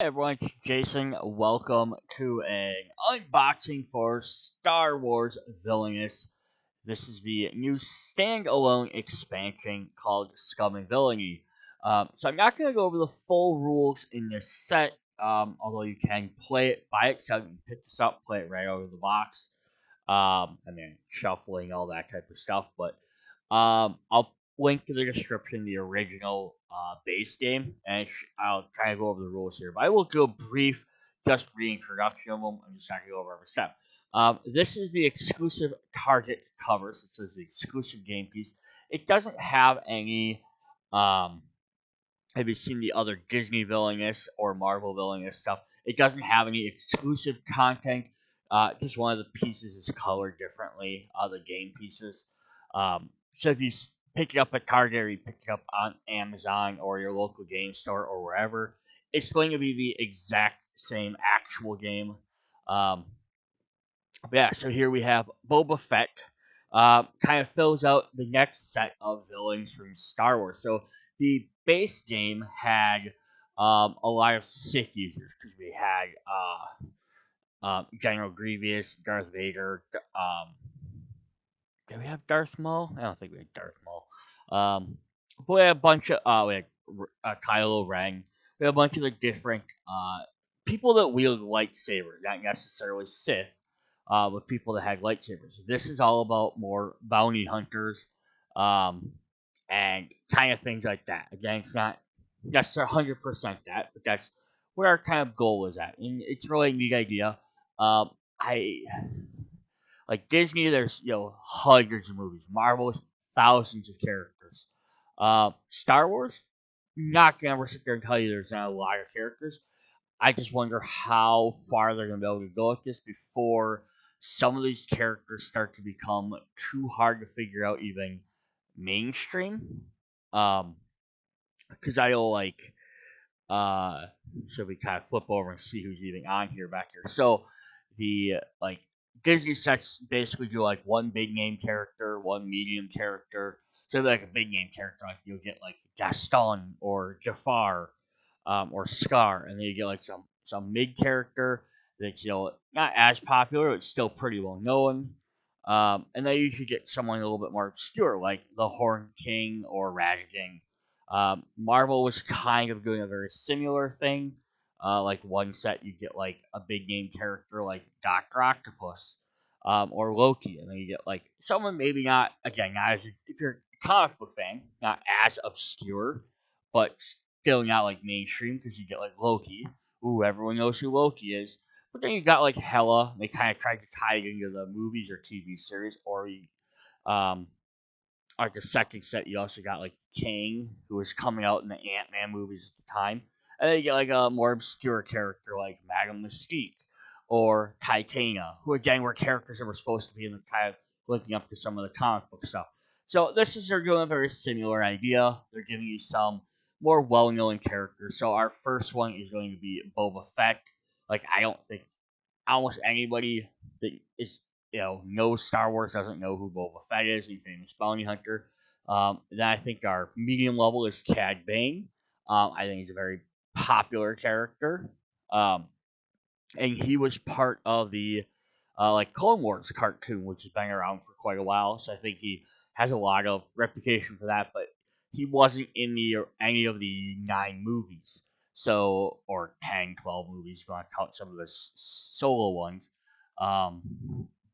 Hey everyone, it's Jason. Welcome to an unboxing for Star Wars Villainous. This is the new standalone expansion called Scum and Villainy. So I'm not going to go over the full rules in this set, although you can play it by itself. You can pick this up, play it right out of the box, and then shuffling, all that type of stuff. But I'll link to the description the original base game, and I'll kind of go over the rules here. But I will do a brief, just reintroduction of them. I'm just not going to go over every step. This is the exclusive target cover, so it says the exclusive game piece. It doesn't have any. Have you seen the other Disney villainous or Marvel villainous stuff? It doesn't have any exclusive content. Just one of the pieces is colored differently. The game pieces. So if you pick it up at Target or you pick it up on Amazon or your local game store or wherever, it's going to be the exact same actual game. Um, but yeah, so here we have Boba Fett. Kind of fills out the next set of villains from Star Wars. So the base game had a lot of Sith users because we had General Grievous, Darth Vader. Did we have Darth Maul? I don't think we had Darth Maul. But we had a bunch of we had Kylo Ren. We had a bunch of the different people that wield lightsabers, not necessarily Sith, but people that had lightsabers. This is all about more bounty hunters, um, and kind of things like that. Again, it's not necessarily 100% that, but that's where our kind of goal is at, and it's really a neat idea. I like Disney, there's hundreds of movies. Marvel's thousands of characters. Star Wars, not gonna ever sit there and tell you there's not a lot of characters. I just wonder how far they're gonna be able to go with this before some of these characters start to become too hard to figure out, even mainstream. Um, because I like uh, so we kind of flip over and see who's even on here back here. So the Disney sets basically do like one big name character, one medium character. So like a big name character, like you'll get like Gaston or Jafar, or Scar, and then you get like some mid character that's not as popular, but still pretty well known. And then you could get someone a little bit more obscure, like the Horn King or Raging. Marvel was kind of doing a very similar thing. Like one set, you get like a big name character like Doctor Octopus, or Loki, and then you get like someone maybe not, again, not as, if you're a comic book fan, not as obscure, but still not like mainstream, because you get like Loki. Ooh, everyone knows who Loki is. But then you got like Hela. They kind of tried to tie it into the movies or TV series, or you, um, like the second set, you also got like King, who was coming out in the Ant Man movies at the time, and then you get like a more obscure character like Madame Mystique or Titania, who again were characters that were supposed to be in the kind of linking up to some of the comic book stuff. So this is, they're doing a very similar idea. They're giving you some more well-known characters. So our first one is going to be Boba Fett. Like, I don't think almost anybody that is knows Star Wars doesn't know who Boba Fett is. He's a famous bounty hunter. Then I think our medium level is Cad Bane. I think he's a very popular character, um, and he was part of the like Clone Wars cartoon, which has been around for quite a while. So I think he has a lot of reputation for that. But he wasn't in the any of the 9 movies. So, or 10, 12 movies, if you want to count some of the solo ones.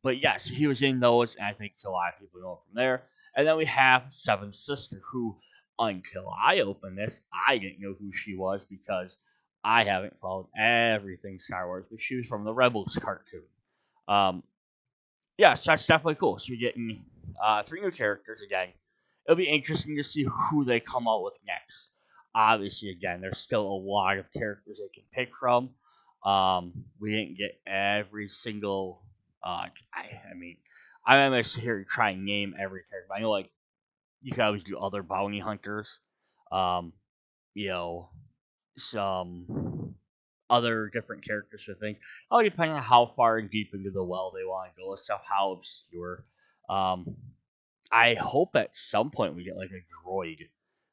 But yes, he was in those, and I think a lot of people know from there. And then we have Seven Sister, who, until I opened this, I didn't know who she was, because I haven't followed everything Star Wars, but she was from the Rebels cartoon. Um, yeah, so that's definitely cool. So we're getting 3 new characters again. It'll be interesting to see who they come out with next. Obviously, again, there's still a lot of characters they can pick from. We didn't get every single. I mean, I'm not sit here and try and name every character. But I know, like, you can always do other bounty hunters. Um, you know, some other different characters for things. All depending on how far and deep into the well they want to go with stuff, how obscure. Um, I hope at some point we get like a droid.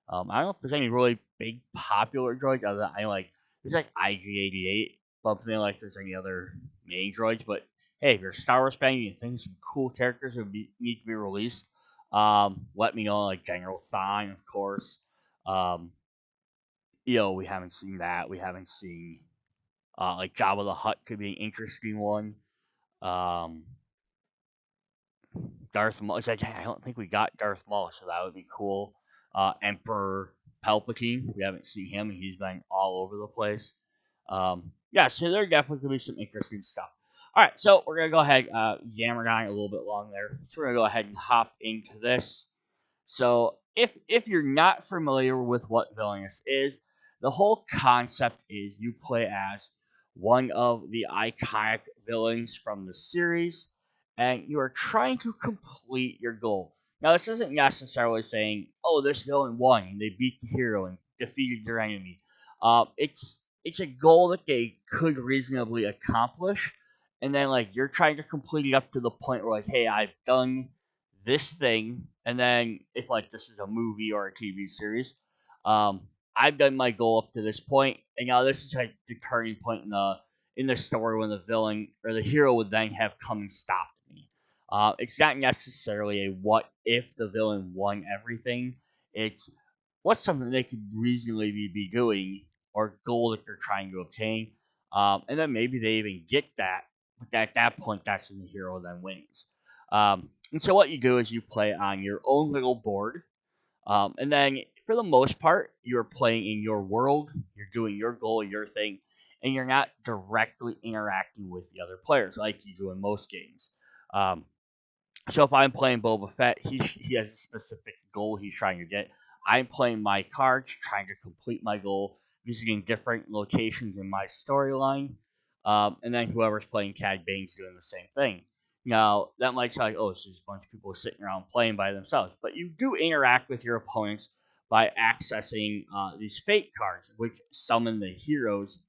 I don't know if there's any really big popular droids other than I like There's like IG-88, something like there's any other main droids. But hey, if you're a Star Wars fan, you think some cool characters would need to be released. Let me know, like General Sign, of course. Um, we haven't seen that. We haven't seen like Jabba the Hutt could be an interesting one. Um, Darth Maul. It's like, I don't think we got Darth Maul, so that would be cool. Emperor Palpatine. We haven't seen him. He's been all over the place. Yeah, so there definitely could be some interesting stuff. All right, so we're gonna go ahead, yammer on a little bit long there. So we're gonna go ahead and hop into this. So if you're not familiar with what Villainous is, the whole concept is you play as one of the iconic villains from the series, and you are trying to complete your goal. Now, this isn't necessarily saying, "Oh, this villain won and they beat the hero and defeated their enemy." It's a goal that they could reasonably accomplish, and then like you're trying to complete it up to the point where like, "Hey, I've done this thing," and then if like this is a movie or a TV series, um, I've done my goal up to this point, and now this is like the turning point in the story when the villain or the hero would then have come and stopped me. It's not necessarily a what if the villain won everything. It's what's something they could reasonably be doing or goal that they're trying to obtain. And then maybe they even get that, but at that point, that's when the hero then wins. And so what you do is you play on your own little board, and then for the most part, you're playing in your world, you're doing your goal, your thing, and you're not directly interacting with the other players like you do in most games. Um, so if I'm playing Boba Fett, he has a specific goal he's trying to get. I'm playing my cards, trying to complete my goal, visiting different locations in my storyline, and then whoever's playing Cad Bane's doing the same thing. Now that might sound like, oh, it's just a bunch of people sitting around playing by themselves, but you do interact with your opponents by accessing these fate cards, which summon the heroes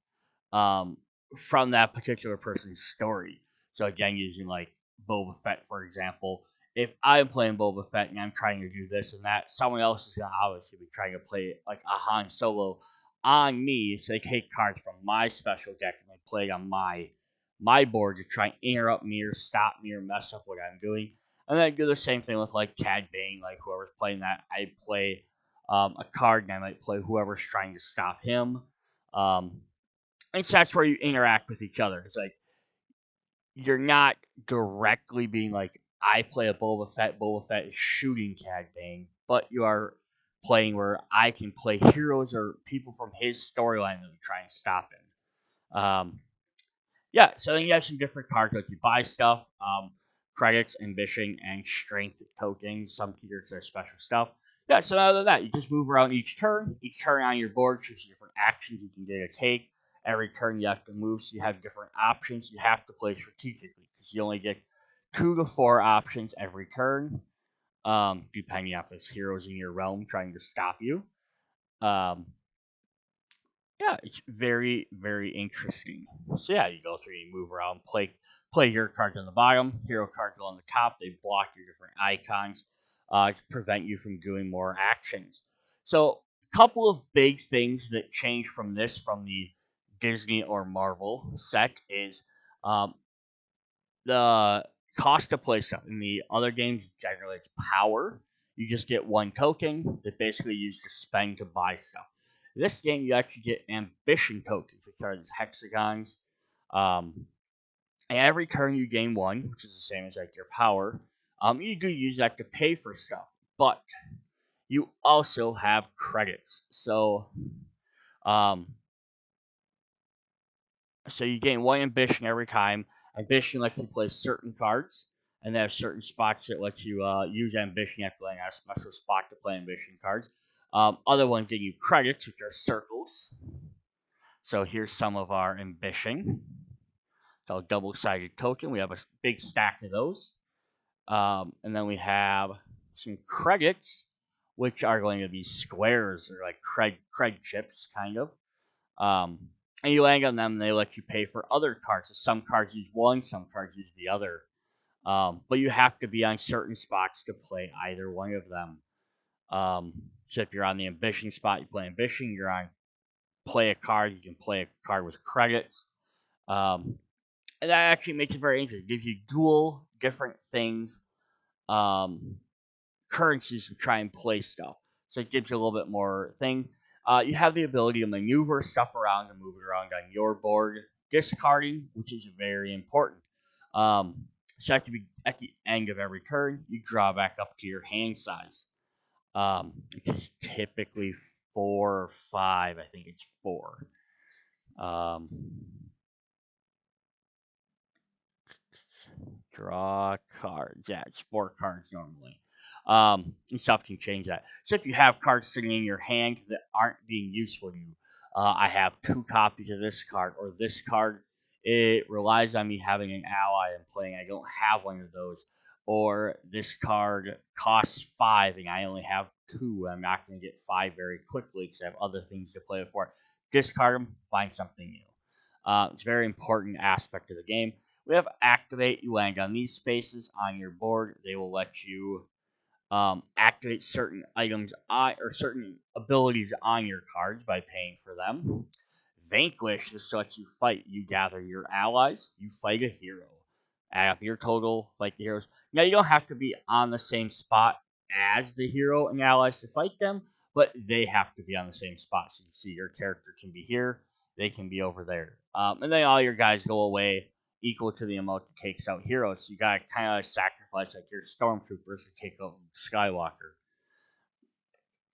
um, from that particular person's story. So again, using like Boba Fett for example, if I'm playing Boba Fett and I'm trying to do this and that, someone else is gonna obviously be trying to play like a Han Solo on me. So they take cards from my special deck and they play it on my board to try and interrupt me or stop me or mess up what I'm doing. And then I do the same thing with like Cad Bane, like whoever's playing that, I play a card and I might play whoever's trying to stop him. Um, and so that's where you interact with each other. It's like you're not directly being like, I play a Boba Fett is shooting Cad Bane, but you are playing where I can play heroes or people from his storyline that are trying to stop him. Yeah, so then you have some different cards like you buy stuff, credits, ambition, and strength tokens, some geared to special stuff. Yeah, so other than that, you just move around each turn. Each turn on your board shows you different actions you can get or take. Every turn you have to move, so you have different options. You have to play strategically because you only get 2 to 4 options every turn, depending on if there's heroes in your realm trying to stop you. Um, yeah, it's very, very interesting. So yeah, you go through, you move around, play your cards on the bottom, hero cards go on the top. They block your different icons to prevent you from doing more actions. So a couple of big things that change from the Disney or Marvel set is um, the cost to play stuff. In the other games, generally it's power. You just get 1 token that basically you use to spend to buy stuff. In this game, you actually get ambition tokens, which are these hexagons. Um, and every turn you gain 1, which is the same as like your power. You do use that to pay for stuff, but you also have credits. Um, so you gain 1 ambition every time. Ambition lets you play certain cards, and there are certain spots that let you use ambition after playing a special spot to play ambition cards. Other ones give you credits, which are circles. So here's some of our ambition. So double-sided token. We have a big stack of those, and then we have some credits, which are going to be squares or like cred chips, kind of. Um, and you land on them, and they let you pay for other cards. So some cards use one, some cards use the other. But you have to be on certain spots to play either one of them. So if you're on the ambition spot, you play ambition. You're on play a card, you can play a card with credits. Um, and that actually makes it very interesting. It gives you dual different things, um, currencies to try and play stuff. So it gives you a little bit more thing. You have the ability to maneuver stuff around and move it around on your board. Discarding, which is very important. Um, so at the end of every turn, you draw back up to your hand size, which is typically 4 or 5. I think it's 4. Um, Draw cards. Yeah, it's 4 cards normally. And stuff can change that. So if you have cards sitting in your hand that aren't being used for you, I have 2 copies of this card or this card. It relies on me having an ally and playing. I don't have one of those. Or this card costs 5 and I only have 2. I'm not going to get 5 very quickly because I have other things to play for. Discard them, find something new. It's a very important aspect of the game. We have activate. You land on these spaces on your board. They will let you activate certain items on, or certain abilities on your cards by paying for them. Vanquish is such you fight. You gather your allies. You fight a hero. Add up your total. Fight the heroes. Now you don't have to be on the same spot as the hero and allies to fight them, but they have to be on the same spot. So you can see your character can be here. They can be over there. And then all your guys go away equal to the amount that takes out heroes. So you gotta kind of sacrifice like your stormtroopers to take out Skywalker.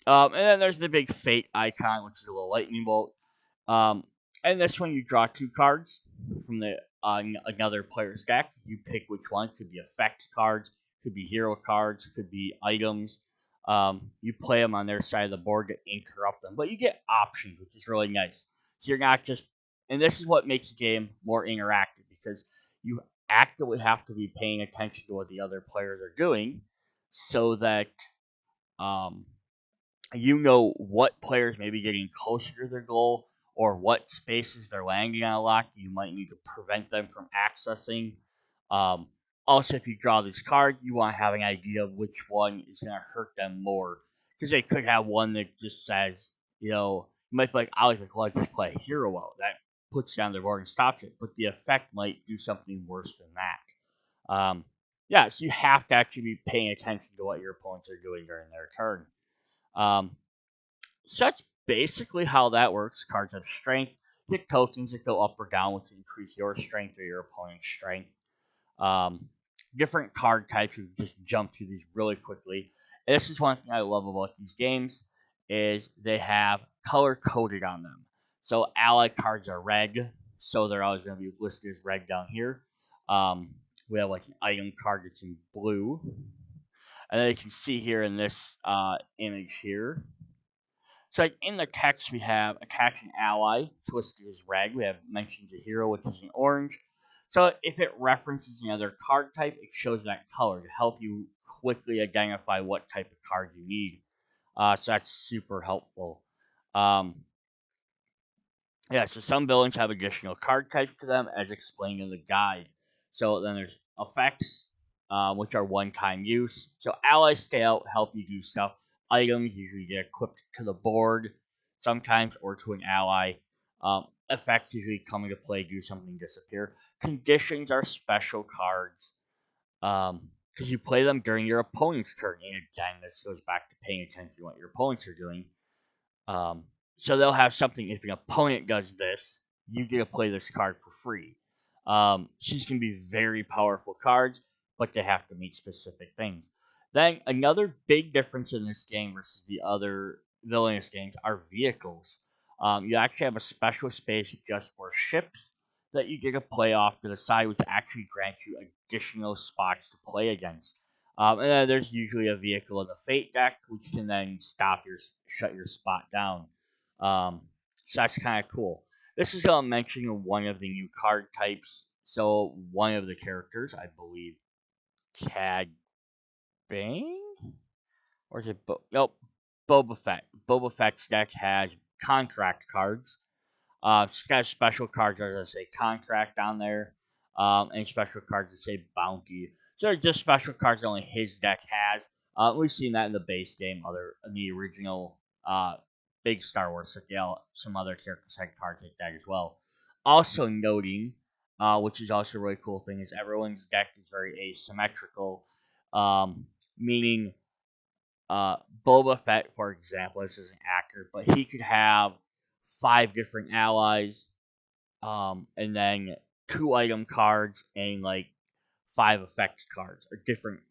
And then there's the big fate icon, which is a little lightning bolt. Um, and this one you draw 2 cards from the another player's deck. You pick which one. Could be effect cards, could be hero cards, could be items. You play them on their side of the board to interrupt them, but you get options, which is really nice. So you're not just, and this is what makes the game more interactive because you actively have to be paying attention to what the other players are doing, so that um, you know what players may be getting closer to their goal or what spaces they're landing on a lot you might need to prevent them from accessing. Um, Also, if you draw this card, you want to have an idea of which one is going to hurt them more. Because they could have one that just says, you might be like, I like to just play a hero out. That puts down their board and stops it. But the effect might do something worse than that. Yeah, so you have to actually be paying attention to what your opponents are doing during their turn. Um, so that's basically how that works. Cards have strength. Pick tokens that go up or down, which increase your strength or your opponent's strength. Um, Different card types. We just jump through these really quickly. And this is one thing I love about these games is they have color coded on them. So ally cards are red, so they're always going to be listed as red down here. Um, we have like an item card that's in blue, and then you can see here in this image here, so like in the text, we have attach an ally, twisted as red. We have mentions a hero, which is an orange. So if it references another card type, it shows that color to help you quickly identify what type of card you need. So that's super helpful. Um, yeah, so some villains have additional card types to them, as explained in the guide. So then there's effects, which are one-time use. So allies stay out, help you do stuff. Items usually get equipped to the board, sometimes, or to an ally. Effects usually come into play, do something disappear. Conditions are special cards, because you play them during your opponent's turn. And again, this goes back to paying attention to what your opponents are doing. Um, so they'll have something. If an opponent does this, you get to play this card for free. These can be very powerful cards, but they have to meet specific things. Then another big difference in this game versus the other villainous games are vehicles. You actually have a special space just for ships that you get to play off to the side, which actually grants you additional spots to play against. And then there's usually a vehicle in the fate deck, which can then shut your spot down. Um, so that's kind of cool. This is mentioning one of the new card types. So one of the characters, I believe, Cad Bane, or is it nope, Boba Fett. Boba Fett's deck has contract cards. It's got special cards that say contract on there, and special cards that say bounty. So they're just special cards that only his deck has. We've seen that in the base game, other in the original big Star Wars. So yeah, some other characters had cards like that as well. Also noting, which is also a really cool thing, is everyone's deck is very asymmetrical, meaning Boba Fett, for example, this isn't accurate, but he could have five different allies, and then two item cards and like five effect cards or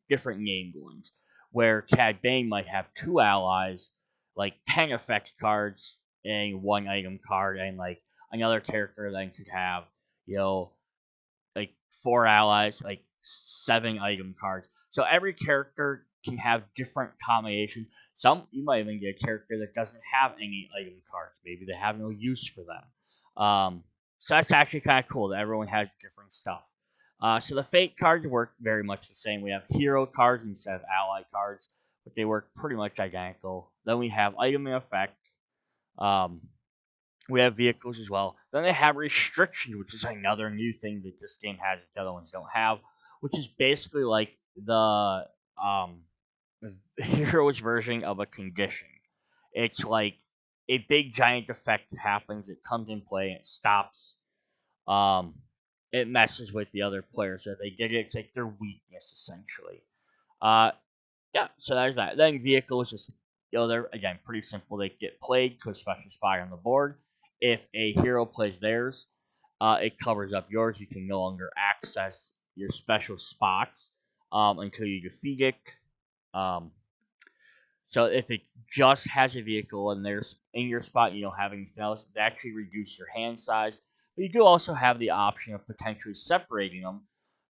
different named ones. Where Cad Bane might have two allies, like 10 effect cards and one item card, and like another character then could have, you know, like four allies, like seven item cards. So every character can have different combinations. Some you might even get a character that doesn't have any item cards. Maybe they have no use for them. So that's actually kind of cool that everyone has different stuff. So the fate cards work very much the same. We have hero cards instead of ally cards, but they work pretty much identical. Then we have item and effect. Um, we have vehicles as well. Then they have restrictions, which is another new thing that this game has that the other ones don't have, which is basically like the um, hero's version of a condition. It's like a big giant effect that happens. It comes in play and it stops. Um, it messes with the other players. So if they did it, it's like their weakness essentially. Uh, yeah, so there's that. Then vehicles just they're again pretty simple. They get played to a special spot on the board. If a hero plays theirs, it covers up yours. You can no longer access your special spots until you defeat it. Um, so if it just has a vehicle and there's in your spot, you don't have anything else, it actually reduce your hand size. But you do also have the option of potentially separating them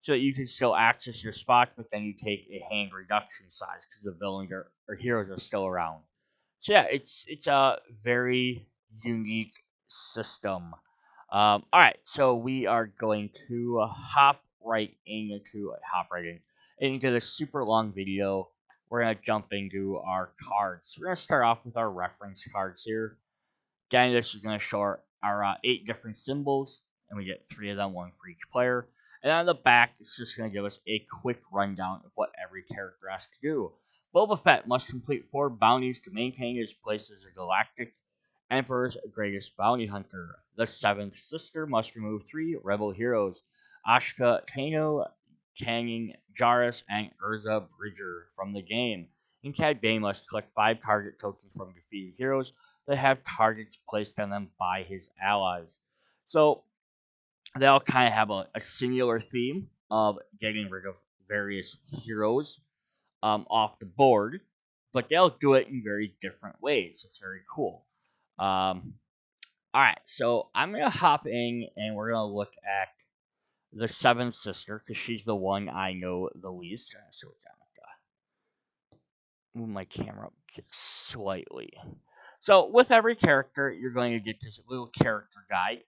so that you can still access your spots, but then you take a hand reduction size because the villains or heroes are still around. So yeah, it's a very unique system. All right, so we are going to hop right in into this super long video. We're gonna jump into our cards. We're gonna start off with our reference cards here. Again, this is going to show our 8 different symbols, and we get 3 of them, one for each player. And on the back, it's just going to give us a quick rundown of what every character has to do. Boba Fett must complete 4 bounties to maintain his place as a galactic Emperor's greatest bounty hunter. The 7th Sister must remove 3 rebel heroes, Ashka Kano, Kanning Jarrus, and Urza Bridger from the game. And Cad Bane must collect 5 target tokens from defeated heroes that have targets placed on them by his allies. So they all kind of have a similar theme of getting rid of various heroes off the board, but they'll do it in very different ways. It's very cool. All right, so I'm gonna hop in and we're gonna look at the 7th Sister because she's the one I know the least. So we move my camera up just slightly. So with every character, you're going to get this little character guide,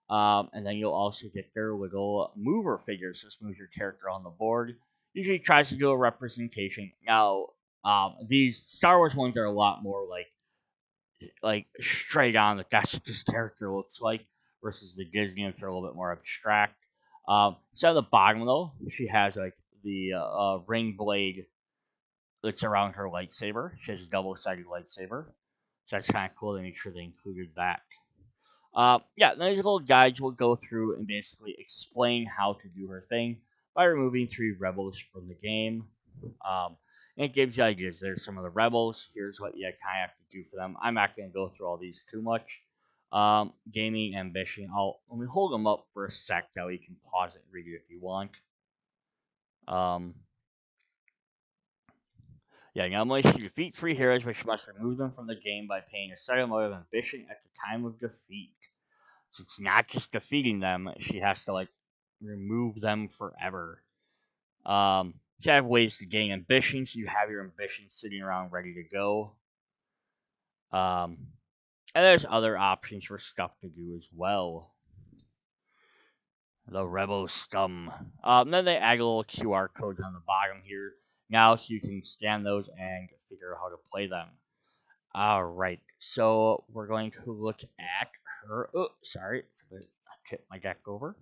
and then you'll also get their little mover figures. Just move your character on the board. Usually tries to do a representation. Now, these Star Wars ones are a lot more like straight on. That that's what this character looks like. Versus the Disney ones are a little bit more abstract. So at the bottom though, she has like the ring blade that's around her lightsaber. She has a double-sided lightsaber. So that's kind of cool. They make sure they included that. Yeah, these little guides will go through and basically explain how to do her thing by removing 3 rebels from the game. Um, and it gives you ideas. There's some of the rebels. Here's what you kind of have to do for them. I'm not going to go through all these too much. Gaming ambition. Let me hold them up for a sec. That way you can pause it and read it if you want. Um, Yeah, normally she defeats 3 heroes, but she must remove them from the game by paying a certain amount of ambition at the time of defeat. So it's not just defeating them; she has to like remove them forever. You have ways to gain ambition, so you have your ambition sitting around ready to go. And there's other options for stuff to do as well. The Rebel Scum. Then they add a little QR codes on the bottom here now, so you can scan those and figure out how to play them. All right, so we're going to look at her. Oh, sorry, I tipped my deck over.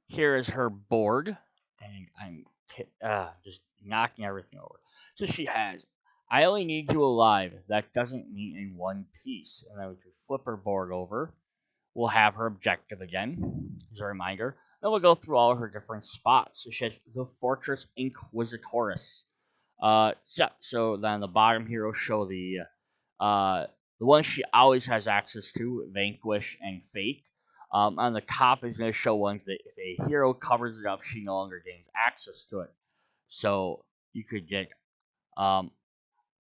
Here is her board, and I'm just knocking everything over. So she has I only need you alive. That doesn't mean in one piece. And then we can flip her board over. We'll have her objective again, as a reminder. Then we'll go through all her different spots. So she has the Fortress Inquisitoris. So then the bottom here will show uh, the ones she always has access to, Vanquish and Fake. On the top is going to show ones that if a hero covers it up, she no longer gains access to it. So you could get um,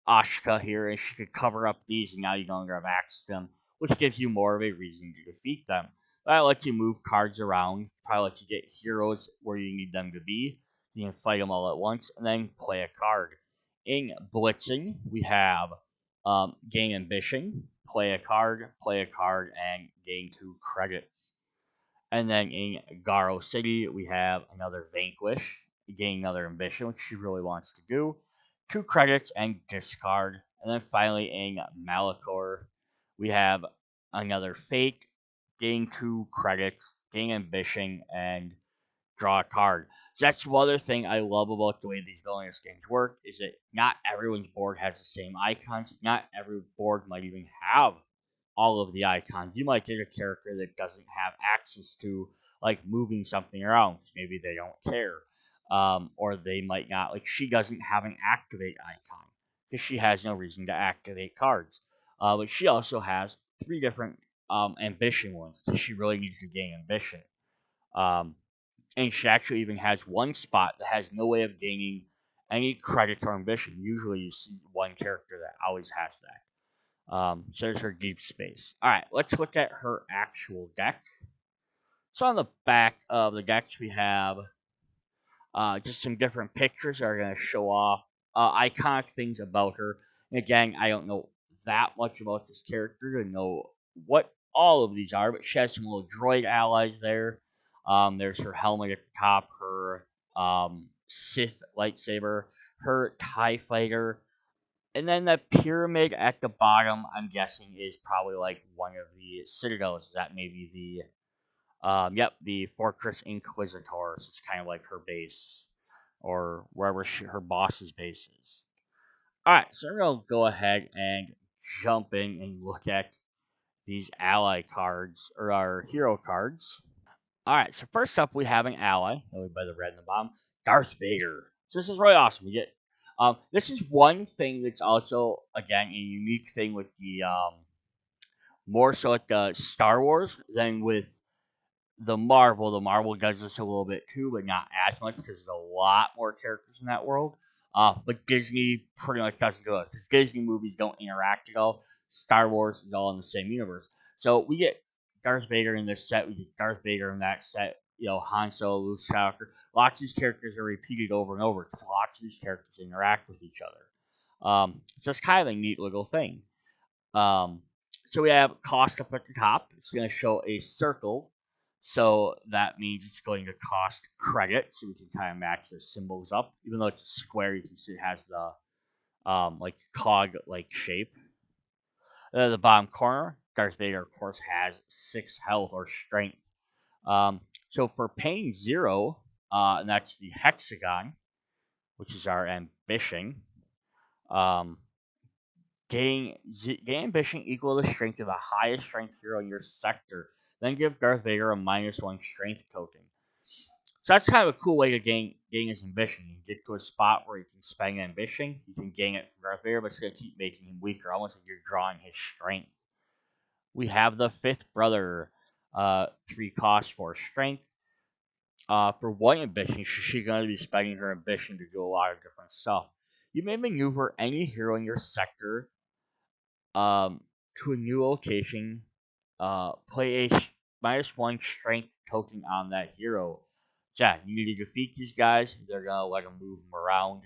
Ashka here, and she could cover up these, and now you no longer have access to them, which gives you more of a reason to defeat them. That lets you move cards around, probably lets you get heroes where you need them to be. You can fight them all at once, and then play a card. In Blitzing, we have gain ambition, play a card, and gain 2 credits. And then in Garo City, we have another Vanquish, gain another ambition, which she really wants to do. 2 credits and discard. And then finally in Malachor, we have another Fake, gain 2 credits, gain ambition, and draw a card. So that's one other thing I love about the way these villainous games work is that not everyone's board has the same icons. Not every board might even have all of the icons. You might get a character that doesn't have access to like moving something around. Maybe they don't care, or they might not like. She doesn't have an activate icon because she has no reason to activate cards. But she also has 3 different ambition ones because she really needs to gain ambition. Um, and she actually even has one spot that has no way of gaining any credits or ambition. Usually, you see one character that always has that. So there's her deep space. All right, let's look at her actual deck. So on the back of the decks, we have just some different pictures that are going to show off iconic things about her. And again, I don't know that much about this character to know what all of these are, but she has some little droid allies there. There's her helmet at the top, her Sith lightsaber, her TIE fighter, and then the pyramid at the bottom, I'm guessing, is probably like one of the citadels. That may be the Fortress Inquisitor. So it's kind of like her base, or wherever her boss's base is. All right, so we're gonna go ahead and jump in and look at these ally cards or our hero cards. All right, so first up we have an ally, noted by the red in the bottom, Darth Vader. So this is really awesome. We get this is one thing that's also again a unique thing with the more so at the Star Wars than with the Marvel. The Marvel does this a little bit too, but not as much because there's a lot more characters in that world. But Disney pretty much doesn't do it because Disney movies don't interact at all. Star Wars is all in the same universe. So we get Darth Vader in this set. We get Darth Vader in that set. You know, Han Solo, Luke Skywalker. Lots of these characters are repeated over and over because lots of these characters interact with each other. So it's kind of a neat little thing. Um, so we have cost up at the top. It's going to show a circle. So that means it's going to cost credit. So we can kind of match the symbols up. Even though it's a square, you can see it has the like cog like shape. The bottom corner, Darth Vader, of course, has 6 health or strength. So for paying 0, and that's the hexagon, which is our ambition. Um, gain ambition equal to the strength of the highest strength hero in your sector. Then give Darth Vader a -1 strength token. So that's kind of a cool way to gain his ambition. You get to a spot where you can spend ambition, you can gain it from Darth Vader, but it's going to keep making him weaker, almost like you're drawing his strength. We have the fifth brother, 3 cost for strength. For 1 ambition, she's going to be spending her ambition to do a lot of different stuff. You may maneuver any hero in your sector um, to a new location, play a -1 strength token on that hero. So yeah, you need to defeat these guys. They're gonna let them move them around,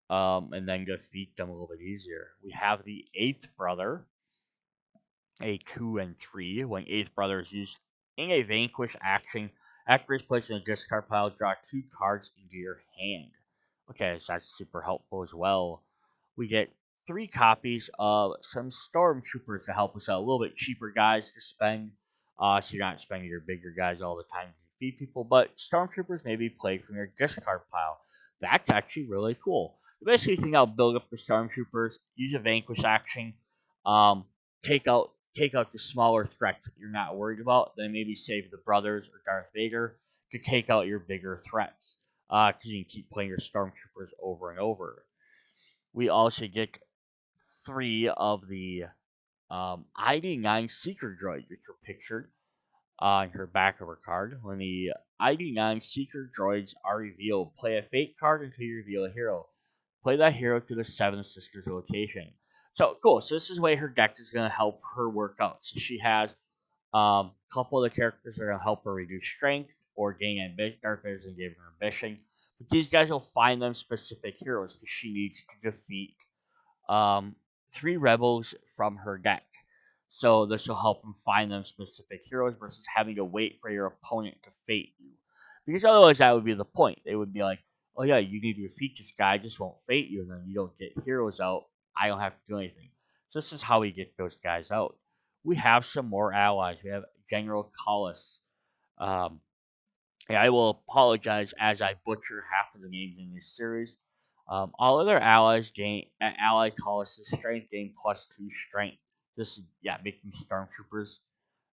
and then defeat them a little bit easier. We have the eighth brother, a 2 and 3. When eighth brother is used in a vanquish action, after it's placed in a discard pile, draw 2 cards into your hand. Okay, so that's super helpful as well. We get 3 copies of some stormtroopers to help us out. A little bit cheaper guys to spend, so you're not spending your bigger guys all the time to defeat people. But stormtroopers may be played from your discard pile. That's actually really cool. basically you can now build up the stormtroopers, use a vanquish action, um, take out the smaller threats that you're not worried about. Then maybe save the brothers or Darth Vader to take out your bigger threats. Because you can keep playing your stormtroopers over and over. We also get three of the ID9 Seeker droids, which are pictured on her back of her card. When the ID9 Seeker droids are revealed, play a fate card until you reveal a hero. Play that hero to the Seven Sisters location. So cool. So this is the way her deck is going to help her work out. So she has a couple of the characters that are going to help her reduce strength or gain ambition. Darth Vader's going to give her ambition. But these guys will find them specific heroes because she needs to defeat um, three rebels from her deck. So this will help them find them specific heroes versus having to wait for your opponent to fate you. Because otherwise, that would be the point. They would be like, oh yeah, you need to defeat this guy, I just won't fate you, and then you don't get heroes out. I don't have to do anything. So this is how we get those guys out. We have some more allies. We have General Collis. Um, yeah, I will apologize as I butcher half of the names in this series. All other allies gain ally Colossus strength gain +2 strength. This is making stormtroopers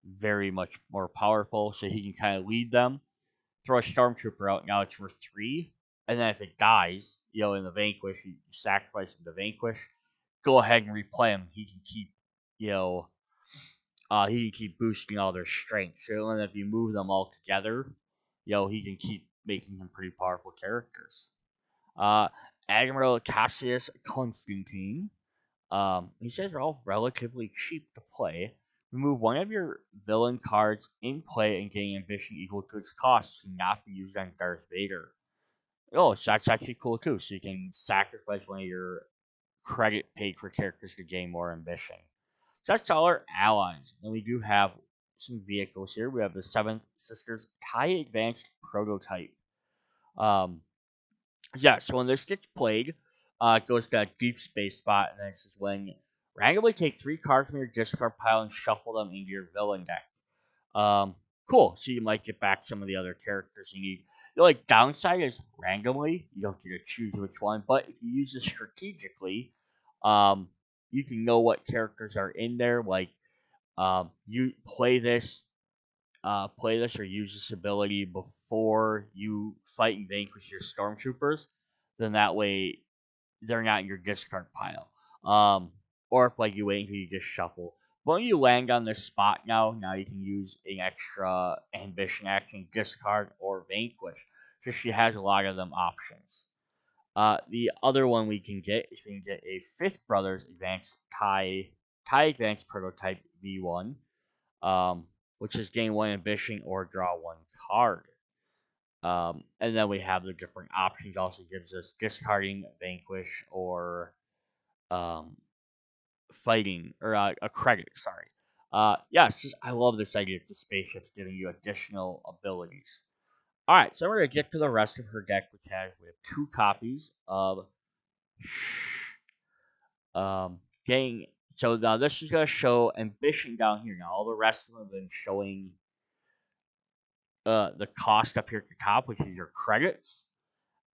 very much more powerful, so he can kind of lead them. Throw a stormtrooper out, now it's worth 3, and then if it dies, in the vanquish, you sacrifice him to vanquish. Go ahead and replay him. He can keep, you know, he can keep boosting all their strength. So and if you move them all together, he can keep making them pretty powerful characters. Uh, Admiral Cassius Constantine. These guys are all relatively cheap to play. Remove one of your villain cards in play and gain ambition equal to its cost to not be used on Darth Vader. Oh, so that's actually cool too. So you can sacrifice one of your credit paid for characters to gain more ambition. So that's all our allies. And we do have some vehicles here. We have the Seventh Sisters TIE Advanced Prototype. Um, so when this gets played, it goes to that deep space spot, and then this is when randomly take 3 cards from your discard pile and shuffle them into your villain deck. Cool. So you might get back some of the other characters you need. The only downside is randomly, you don't get to choose which one, but if you use this strategically, um, you can know what characters are in there. Like, you play this or use this ability before you fight and vanquish your stormtroopers, then that way they're not in your discard pile. Or if like you wait until you just shuffle. But when you land on this spot now you can use an extra ambition action, discard or vanquish. So she has a lot of them options. The other one we can get is we can get a Fifth Brothers Advanced tie Advanced Prototype V1, um, which is gain 1 ambition or draw 1 card. And then we have the different options. Also gives us discarding, vanquish, or um, fighting, or a credit. Sorry. I love this idea of the spaceships giving you additional abilities. All right, so we're gonna get to the rest of her deck, which has we have 2 copies of getting. So now this is gonna show ambition down here. Now all the rest of them have been showing the cost up here at the top, which is your credits.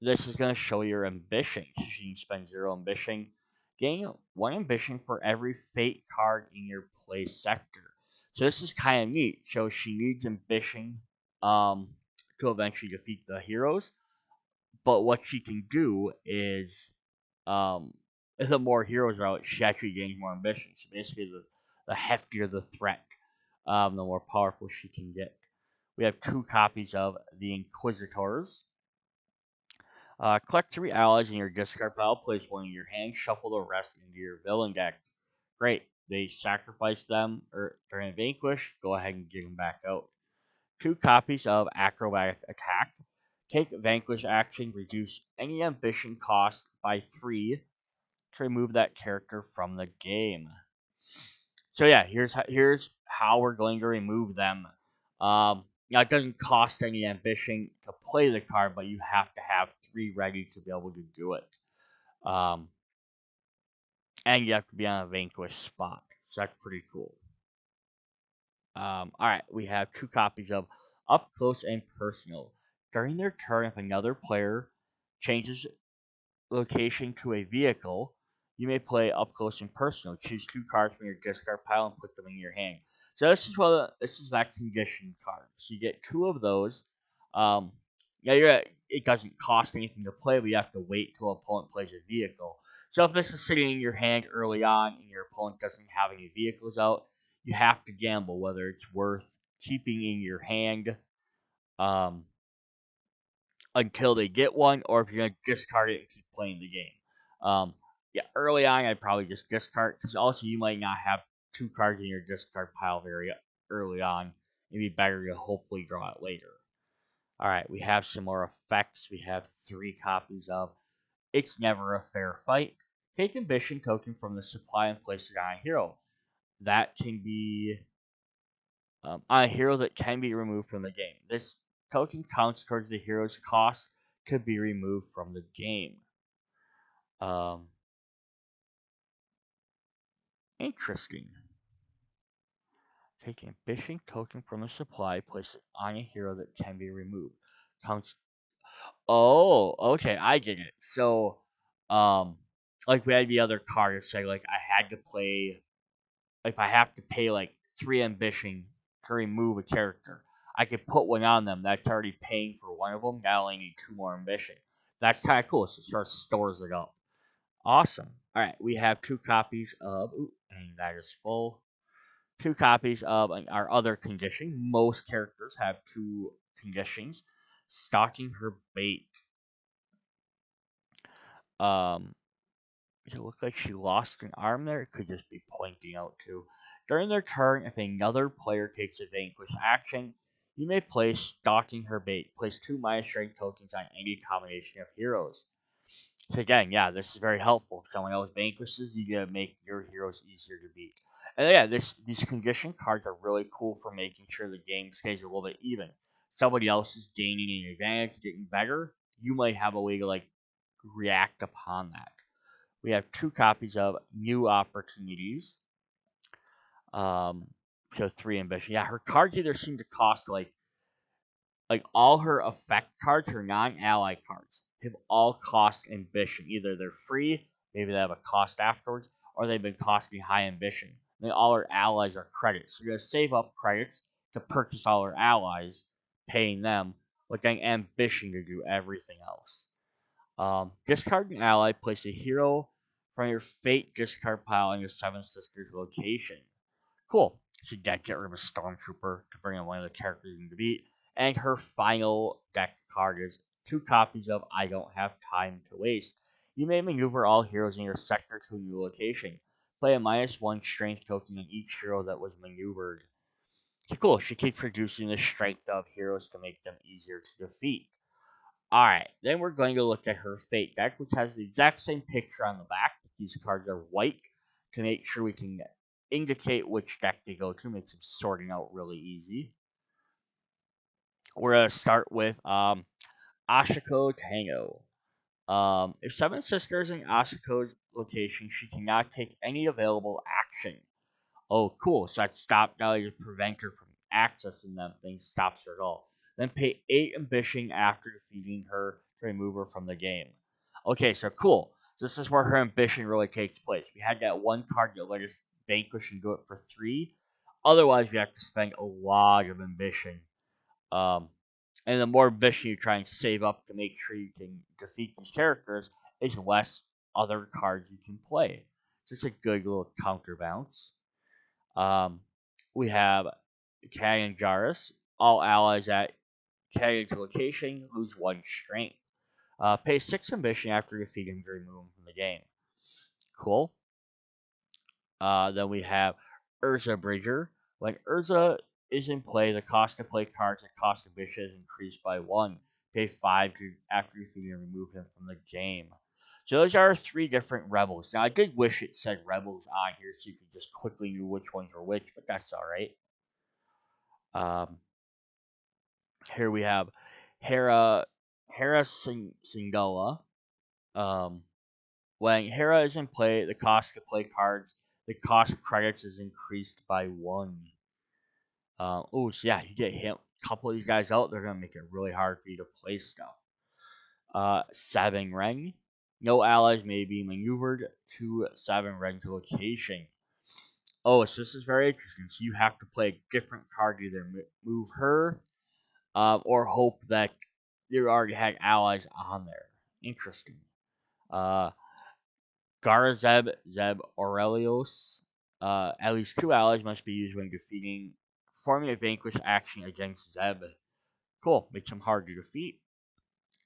This is going to show your ambition. So you can spend 0 ambition. Gain 1 ambition for every fate card in your play sector. So this is kind of neat. So she needs ambition to eventually defeat the heroes. But what she can do is, if the more heroes are out, she actually gains more ambition. So basically, the heftier the threat, the more powerful she can get. We have 2 copies of the Inquisitors. Collect 3 allies in your discard pile, place 1 in your hand, shuffle the rest into your villain deck. Great. They sacrifice them or during vanquish, go ahead and get them back out. 2 copies of Acrobatic Attack. Take vanquish action, reduce any ambition cost by 3 to remove that character from the game. So yeah, here's how we're going to remove them. Now it doesn't cost any ambition to play the card, but you have to have 3 ready to be able to do it. Um, and you have to be on a vanquish spot. So that's pretty cool. All right, we have 2 copies of Up Close and Personal. During their turn, if another player changes location to a vehicle, you may play up close and personal. Choose two cards from your discard pile and put them in your hand. So this is that condition card. So you get two of those. Um, yeah, it doesn't cost anything to play, but you have to wait till opponent plays a vehicle. So if this is sitting in your hand early on and your opponent doesn't have any vehicles out, you have to gamble whether it's worth keeping in your hand. Um, until they get one, or if you're gonna discard it and keep playing the game. Um, yeah, early on, I'd probably just discard because also you might not have two cards in your discard pile very early on. It'd be better to hopefully draw it later. All right, we have some more effects. We have three copies of It's Never a Fair Fight. Take ambition token from the supply and place it on a hero. That can be on a hero that can be removed from the game. This token counts towards the hero's cost to be removed from the game. Um, Interesting. Take ambition token from the supply, place it on a hero that can be removed. Counts. Oh, okay, I get it. So, um, like we had the other card that said like I had to play if I have to pay like three ambition to remove a character, I could put one on them that's already paying for one of them. Now I only need two more ambition. That's kind of cool. So it sort of stores it up. Awesome. All right, we have two copies of, and that is full. Two copies of our other condition. Most characters have two conditions. Stalking her bait. Um, it looked like she lost an arm there. It could just be pointing out too. During their turn, if another player takes a vanquish action, you may place Stalking Her Bait. Place two minus strength tokens on any combination of heroes. So again, yeah, this is very helpful. If someone else vanquishes, you gotta make your heroes easier to beat. And yeah, these condition cards are really cool for making sure the game stays a little bit even. Somebody else is gaining an advantage, getting better. You might have a way to like react upon that. We have two copies of New Opportunities. Um, so three ambition. Yeah, her cards either seem to cost like all her effect cards, her non-ally cards, have all cost ambition. Either they're free, maybe they have a cost afterwards, or they've been costing high ambition. And then all her allies are credits. So you're gonna save up credits to purchase all her allies, paying them, but then ambition to do everything else. Discard an ally, place a hero from your fate discard pile in your Seven Sisters location. Cool. She deck get rid of a Stormtrooper to bring in one of the characters you need to beat. And her final deck card is two copies of I Don't Have Time to Waste. You may maneuver all heroes in your sector to a new location. Play a -1 strength token on each hero that was maneuvered. Cool. She keeps producing the strength of heroes to make them easier to defeat. Alright, then we're going to look at her fate deck, which has the exact same picture on the back, but these cards are white to make sure we can indicate which deck to go to, makes them sorting out really easy. We're going to start with Ashiko Tango. If Seven Sisters in Ashiko's location, she cannot take any available action. Oh, cool. So that stop value to prevent her from accessing them things stops her at all. Then pay 8 ambition after defeating her to remove her from the game. Okay, so cool. So this is where her ambition really takes place. We had that one card that let us vanquish and do it for 3. Otherwise, we have to spend a lot of ambition. Um, and the more ambition you try and save up to make sure you can defeat these characters, is less other cards you can play. So it's a good little counterbalance. Um, we have Italian Jarus. All allies at Italian's location lose 1 strength. Pay 6 ambition after defeating to remove him from the game. Cool. Then we have Urza Bridger. When Urza is in play, the cost to play cards at cost ambition is increased by 1. Pay 5 to after defeating and remove him from the game. So those are 3 different rebels. Now I did wish it said rebels on here so you could just quickly know which ones were which, but that's alright. Here we have Hera Singola. Um, when Hera is in play, the cost to play cards, the cost of credits is increased by 1. So yeah, you get him, a couple of these guys out, they're gonna make it really hard for you to play stuff. Seven Ring. No allies may be maneuvered to 7 red location. Oh, so this is very interesting. So you have to play a different card to either move her, or hope that you already had allies on there. Interesting. Uh, Garazeb, Zeb Aurelios. At least 2 allies must be used when defeating, forming a vanquish action against Zeb. Cool, makes him hard to defeat.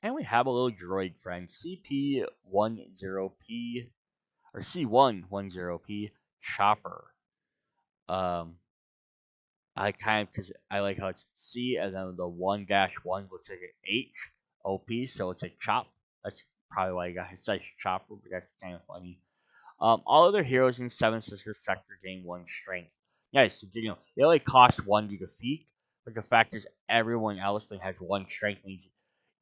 And we have a little droid friend, CP10P, or C110P, Chopper. Um, I kind of, because I like how it's C and then the 1-1 looks like an H, OP, so it's like chop. That's probably why you got his size Chopper, but that's kind of funny. All other heroes in Seven Sisters Sector gain 1 strength. Nice, so, they only cost 1 to defeat, but the fact is everyone else that has 1 strength means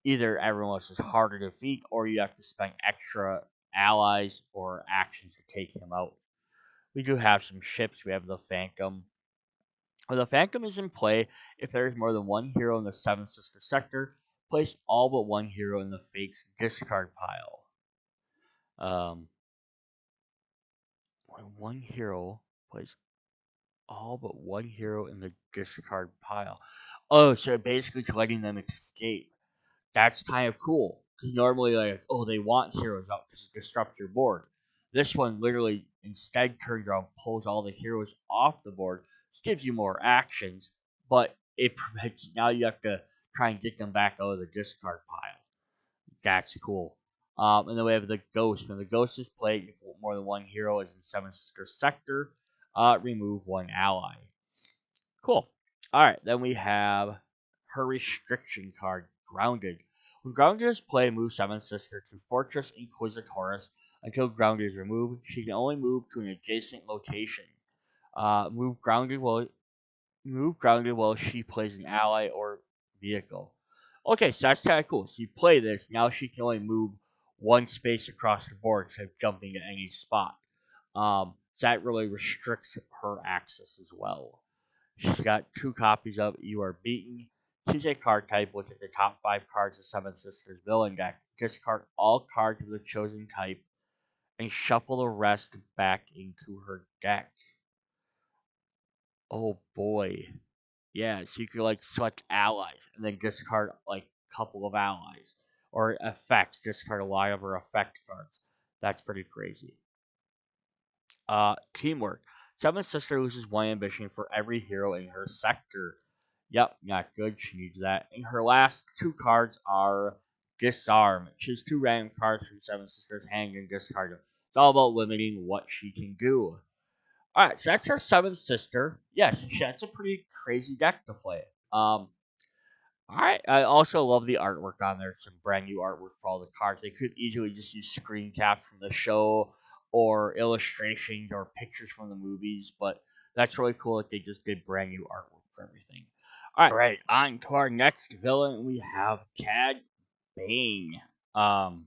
either everyone else is harder to defeat, or you have to spend extra allies or actions to take him out. We do have some ships. We have the Phantom. When the Phantom is in play, if there is more than 1 hero in the Seven Sister sector, place all but 1 hero in the Fate's discard pile. When 1 hero, place all but 1 hero in the discard pile. Oh, so basically letting them escape. That's kind of cool. Because normally, like, oh, they want heroes out because it disrupts your board. This one literally instead turns around, pulls all the heroes off the board, which gives you more actions, but it prevents, now you have to try and get them back out of the discard pile. That's cool. And then we have the Ghost. When the Ghost is played, if more than 1 hero is in Seven Sister Sector, remove 1 ally. Cool. All right, then we have her restriction card, Grounded. When Grounded is played, move Seven Sister to Fortress Inquisitorus until Grounded is removed. She can only move to an adjacent location. Move Grounded while she plays an ally or vehicle. Okay, so that's kind of cool. So you play this, now she can only move 1 space across the board instead of jumping to any spot. So that really restricts her access as well. She's got 2 copies of You Are Beaten. Choose a card type, look at the top 5 cards of Seven Sisters Villain deck. Discard all cards of the chosen type and shuffle the rest back into her deck. Oh boy. Yeah, so you could like select allies and then discard like a couple of allies. Or effects, discard a lot of her effect cards. That's pretty crazy. Teamwork. Seven Sister loses 1 ambition for every hero in her sector. Yep, not good. She needs that. And her last 2 cards are Disarm. Choose 2 random cards from Seven Sisters' hand and discard them. It's all about limiting what she can do. Alright, so that's her Seventh Sister. Yes, that's a pretty crazy deck to play. Alright, I also love the artwork on there. Some brand new artwork for all the cards. They could easily just use screen caps from the show or illustrations or pictures from the movies, but that's really cool that they just did brand new artwork for everything. Alright, on to our next villain. We have Cad Bane. Um,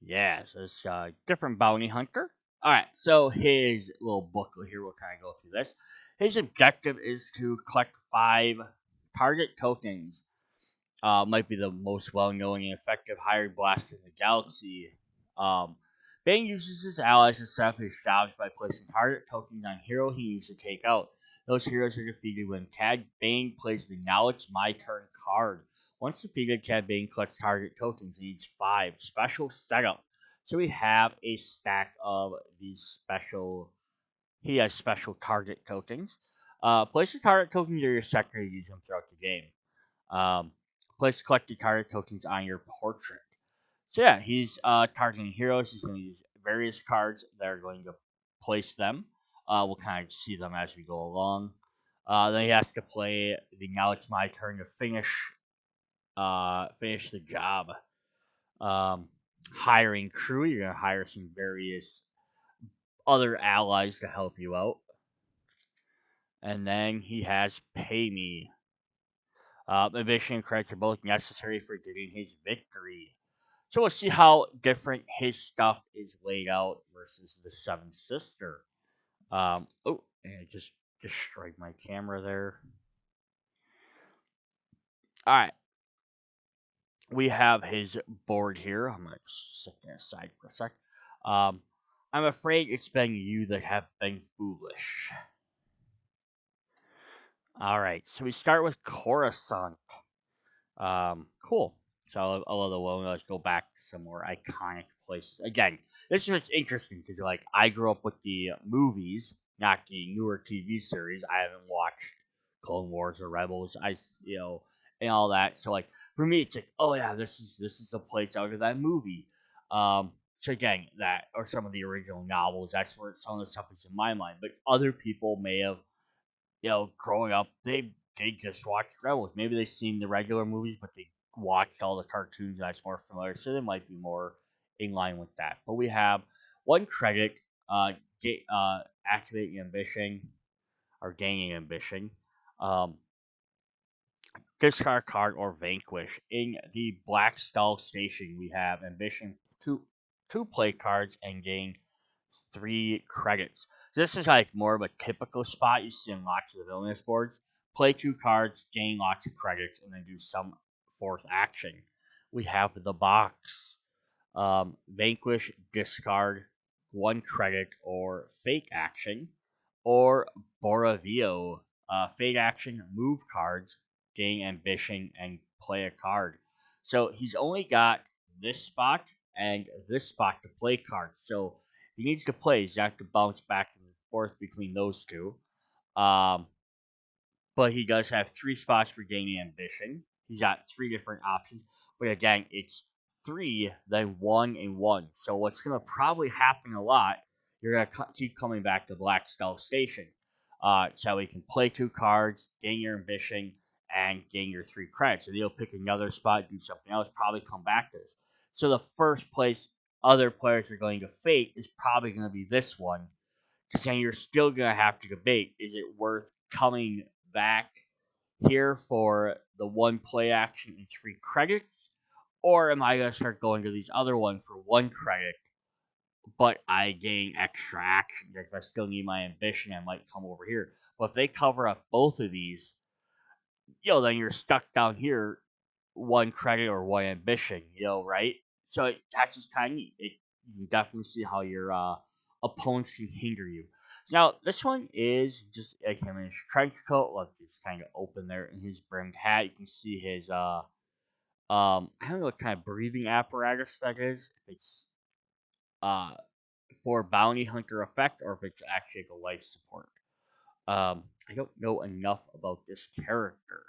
yeah, so it's a different bounty hunter. Alright, so his little booklet here, we'll kind of go through this. His objective is to collect 5 target tokens. Might be the most well known and effective hired blaster in the galaxy. Um, Bane uses his allies to set up his jobs by placing target tokens on hero he needs to take out. Those heroes are defeated when Cad Bane plays the Now It's My Turn card. Once defeated, Cad Bane collects target tokens. He needs 5. Special setup. So we have a stack of these special. He has special target tokens. Place the target tokens in your sector to use them throughout the game. Um, Place collected target tokens on your portrait. So yeah, he's targeting heroes. He's going to use various cards that are going to place them. We'll kind of see them as we go along. Then he has to play the Now It's My Turn to finish the job. Um, Hiring crew. You're going to hire some various other allies to help you out. And then he has Pay Me. Ambition and credits are both necessary for getting his victory. So we'll see how different his stuff is laid out versus the Seven Sister. And I just destroyed my camera there. All right. We have his board here. I'm gonna set that aside for a sec. Um, I'm afraid it's been you that have been foolish. All right, so we start with Coruscant. Cool. So although well, let's go back to some more iconic places. Again, this is what's interesting because like I grew up with the movies, not the newer TV series. I haven't watched Clone Wars or Rebels. And all that. So like for me, it's like, oh yeah, this is a place out of that movie. So again, that or some of the original novels. That's where some of the stuff is in my mind. But other people may have growing up, they just watched Rebels. Maybe they've seen the regular movies, but they watched all the cartoons that's more familiar, so they might be more in line with that. But we have one credit, activating ambition or gaining ambition, um, discard card or vanquish. In the Black Skull Station, we have ambition two play cards and gain 3 credits. This is like more of a typical spot you see in lots of the villainous boards. Play 2 cards, gain lots of credits, and then do some fourth action. We have the box. Vanquish, discard 1 credit or fake action, or Boravio, fake action, move cards, gain ambition, and play a card. So he's only got this spot and this spot to play cards. So he needs to play. He's got to bounce back and forth between those two. Um, but he does have 3 spots for gaining ambition. He's got 3 different options. But again, it's 3, then 1 and 1. So what's going to probably happen a lot, you're going to keep coming back to Black Skull Station. So he can play 2 cards, gain your ambition, and gain your 3 credits. So you'll pick another spot, do something else, probably come back to this. So the first place other players are going to fate is probably going to be this one, because then you're still gonna have to debate: is it worth coming back here for the 1 play action and 3 credits, or am I gonna start going to these other one for 1 credit, but I gain extra action? Like if I still need my ambition, I might come over here. But if they cover up both of these, then you're stuck down here, 1 credit or 1 ambition, right? So that's just kind of neat. You can definitely see how your opponents can hinder you. So now this one is just like him in his trench coat. Look, it's kind of open there in his brimmed hat. You can see his I don't know what kind of breathing apparatus that is. If it's uh for bounty hunter effect or if it's actually like a life support. I don't know enough about this character.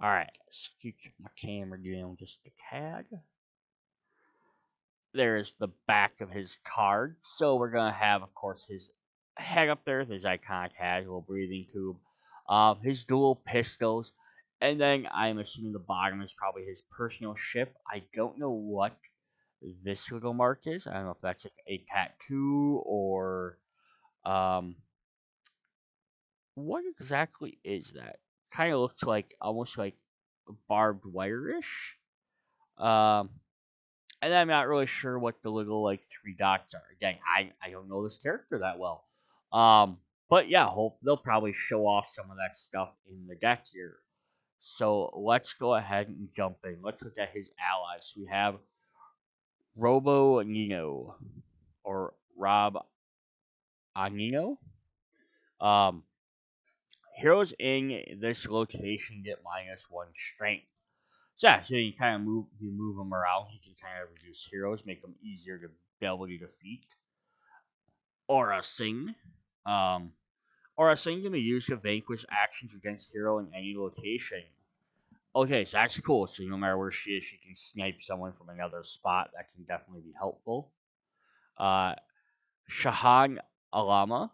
All right, let's keep my camera down just a tad. There's the back of his card. So we're gonna have, of course, his head up there, his iconic hat, little breathing tube, his dual pistols, and then I'm assuming the bottom is probably his personal ship. I don't know what this little mark is. I don't know if that's like a tattoo or um, what exactly is that? Kind of looks like almost like barbed wire ish. Um, and I'm not really sure what the little like 3 dots are. Again, I don't know this character that well. But yeah, hope they'll probably show off some of that stuff in the deck here. So let's go ahead and jump in. Let's look at his allies. We have Robo Nino or Rob Anino. Um, Heroes in this location get -1 strength. So yeah, so you move them around. You can kind of reduce heroes, make them easier to be able to defeat. Aura Sing. Um, Aura Sing can be used to vanquish actions against hero in any location. Okay, so that's cool. So no matter where she is, she can snipe someone from another spot. That can definitely be helpful. Uh, Shahan Alama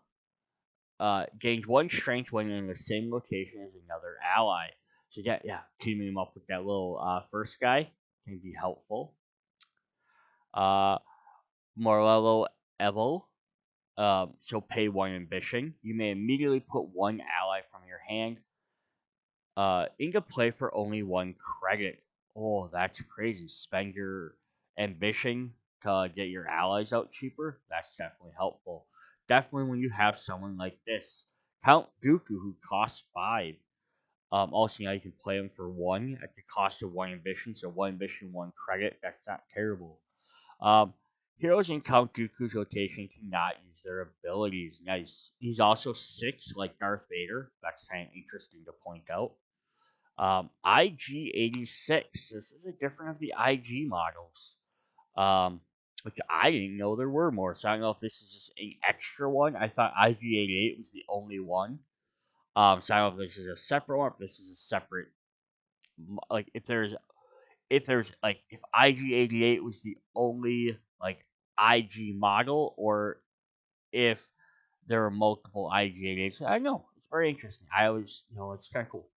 gains 1 strength when in the same location as another ally. So yeah, teaming him up with that little first guy can be helpful. Uh, Morello Evo. So pay 1 ambition. You may immediately put 1 ally from your hand into play for only 1 credit. Oh, that's crazy. Spend your ambition to get your allies out cheaper. That's definitely helpful. Definitely when you have someone like this. Count Dooku, who costs 5. Also, now you can play them for one at the cost of one ambition. So one ambition, one credit. That's not terrible. Um, Heroes in Count Dooku's rotation cannot use their abilities. Nice. He's also six, like Darth Vader. That's kind of interesting to point out. IG-86. This is a different of the IG models. Which I didn't know there were more. So I don't know if this is just an extra one. I thought IG-88 was the only one. So I don't know if this is a separate one, if this is a separate, like if there's like if IG-88 was the only like IG model, or if there are multiple IG-88s. I don't know. It's very interesting. I always, it's kind of cool.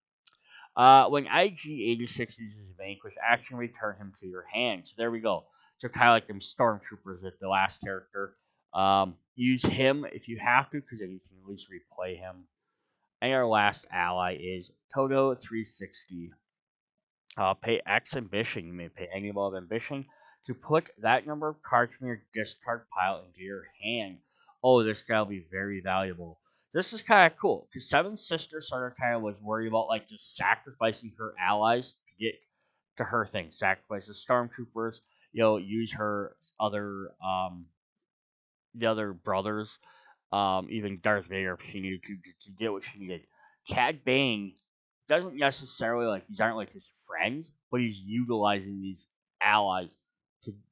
When IG-86 uses Vanquish, action return him to your hand. So there we go. So kind of like them Stormtroopers with the last character. Use him if you have to, because then you can at least replay him. And our last ally is Toto 360. Pay X ambition. You may pay any amount of ambition to put that number of cards from your discard pile into your hand. Oh, this guy will be very valuable. This is kind of cool because Seven Sister sort of kind of was worried about like just sacrificing her allies to get to her thing. Sacrifice the stormtroopers. Use her other the other brothers, even Darth Vader if she needed to get what she needed. Cad Bane doesn't necessarily like these aren't like his friends, but he's utilizing these allies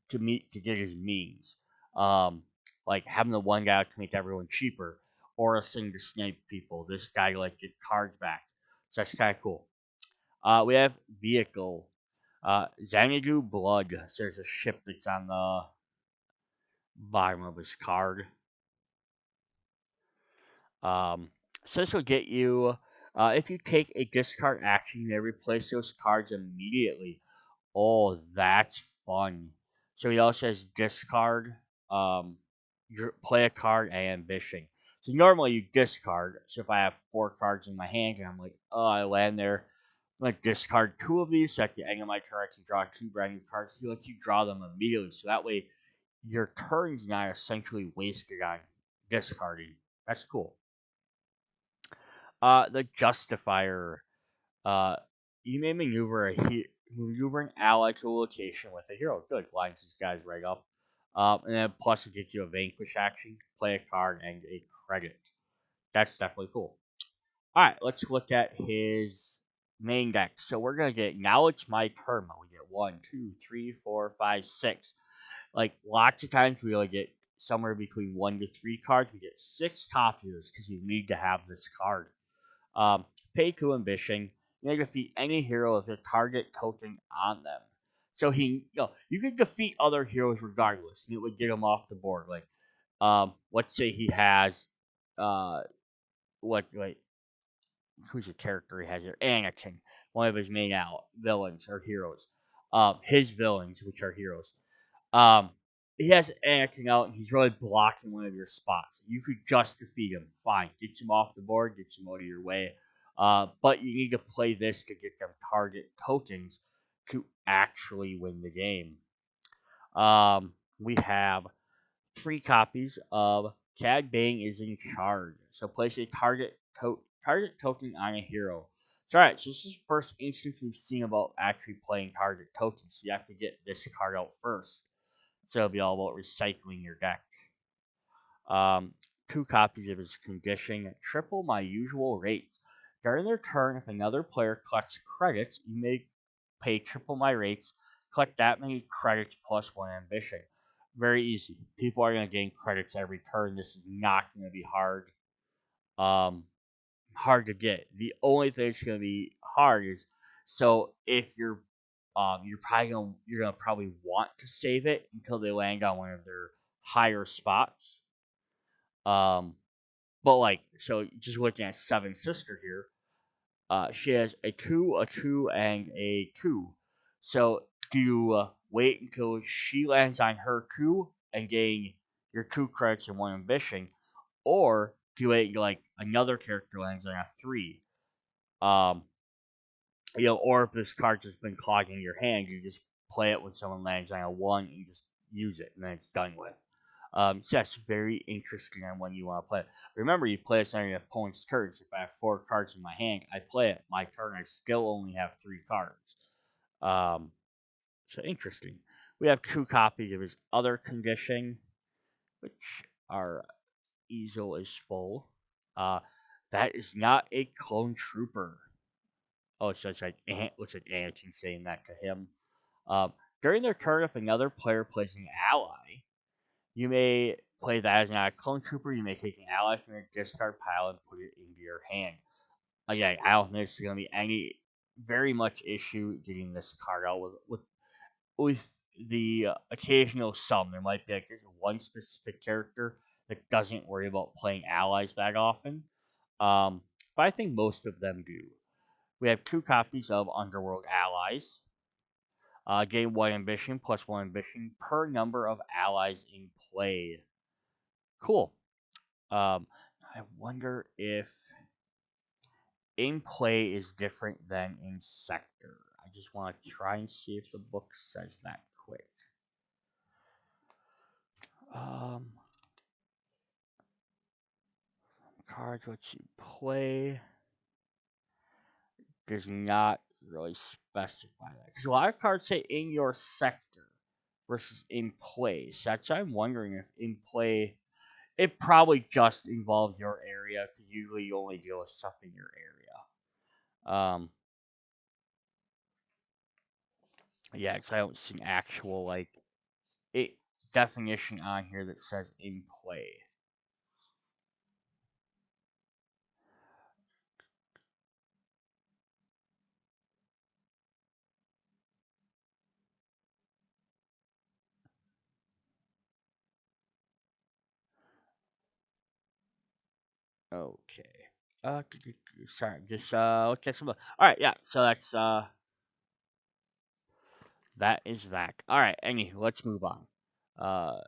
to get his means. Like having the one guy to make everyone cheaper, or a thing to snipe people. This guy like get cards back, so that's kind of cool. We have vehicle. Xanadu Blood. So there's a ship that's on the bottom of his card. Um, so this will get you, if you take a discard action, you may replace those cards immediately. Oh, that's fun. So he also has discard, play a card, and ambition. So normally you discard. So if I have four cards in my hand and I'm like, oh, I land there, I'm going to discard two of these. So at the end of my turn, I can draw two brand new cards. He lets you draw them immediately. So that way your turn's not essentially wasted on discarding. That's cool. The Justifier. Uh, you may maneuver an ally to a location with a hero. Good, lines these guys right up. And then plus it gives you a vanquish action, play a card, and a credit. That's definitely cool. All right, let's look at his main deck. So we're gonna get now it's my turn. We get 1, 2, 3, 4, 5, 6. Like lots of times we only get somewhere between 1 to 3 cards. We get 6 copies because you need to have this card. Um, Pay 2 ambition. You may defeat any hero with a target token on them. So you can defeat other heroes regardless. And it would get them off the board. Like, let's say he has, uh, wait, who's a character he has here? Anakin, one of his main villains or heroes. His villains, which are heroes. Um, he has Anakin out, and he's really blocking one of your spots. You could just defeat him. Fine, get him off the board, get him out of your way. But you need to play this to get them target tokens to actually win the game. We have 3 copies of Cad Bane is in charge. So place a target token on a hero. So alright, so this is the first instance we've seen about actually playing target tokens. So you have to get this card out first. So it'll be all about recycling your deck. Um, 2 copies of his condition. Triple my usual rates. During their turn, if another player collects credits, you may pay triple my rates. Collect that many credits plus 1 ambition. Very easy. People are going to gain credits every turn. This is not going to be um, hard to get. The only thing that's going to be hard is so if you're gonna probably want to save it until they land on one of their higher spots. Um, but like so, just looking at Seven Sister here, she has a two, and a two. So do you wait until she lands on her two and gain your 2 credits and 1 ambition, or do you wait until like another character lands on a three? Um, or if this card's just been clogging your hand, you just play it when someone lands on a one and just use it, and then it's done with. So that's very interesting on when you want to play it. Remember, you play this on your opponent's turns. If I have 4 cards in my hand, I play it. My turn, I still only have 3 cards. Um, so interesting. We have 2 copies of his other condition, which our easel is full. Uh, that is not a clone trooper. Oh, so it's like looks like Anakin saying that to him. Um, During their turn, if another player plays an ally, you may play that as not a clone trooper. You may take an ally from your discard pile and put it into your hand. Again, I don't think there's going to be any very much issue getting this card out with the occasional some. There might be like one specific character that doesn't worry about playing allies that often. Um, but I think most of them do. We have 2 copies of Underworld Allies. Gain 1 ambition plus 1 ambition per number of allies in play. Cool. I wonder if in play is different than in sector. I just want to try and see if the book says that quick. Um, Cards what you play does not really specify that because a lot of cards say in your sector versus in play. So that's why I'm wondering if in play it probably just involves your area because usually you only deal with stuff in your area. Yeah, because I don't see an actual like it definition on here that says in play. Okay. Sorry, just let's get some. All right, yeah. So that is that. All right. Anywho, let's move on. Uh,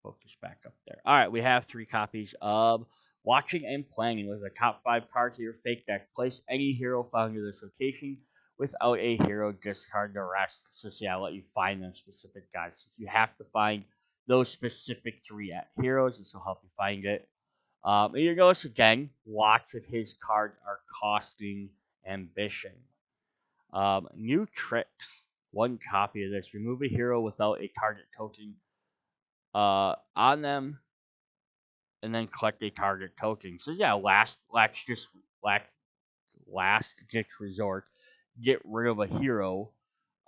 Focus back up there. All right, we have 3 copies of Watching and Planning with the top 5 cards of your fake deck. Place any hero found in this location without a hero, discard the rest. So, see, I'll let you find them specific guys. You have to find those specific 3 heroes. This will help you find it. And you notice again, lots of his cards are costing ambition. New tricks. 1 copy of this. Remove a hero without a target token on them, and then collect a target token. So yeah, last last ditch resort. Get rid of a hero,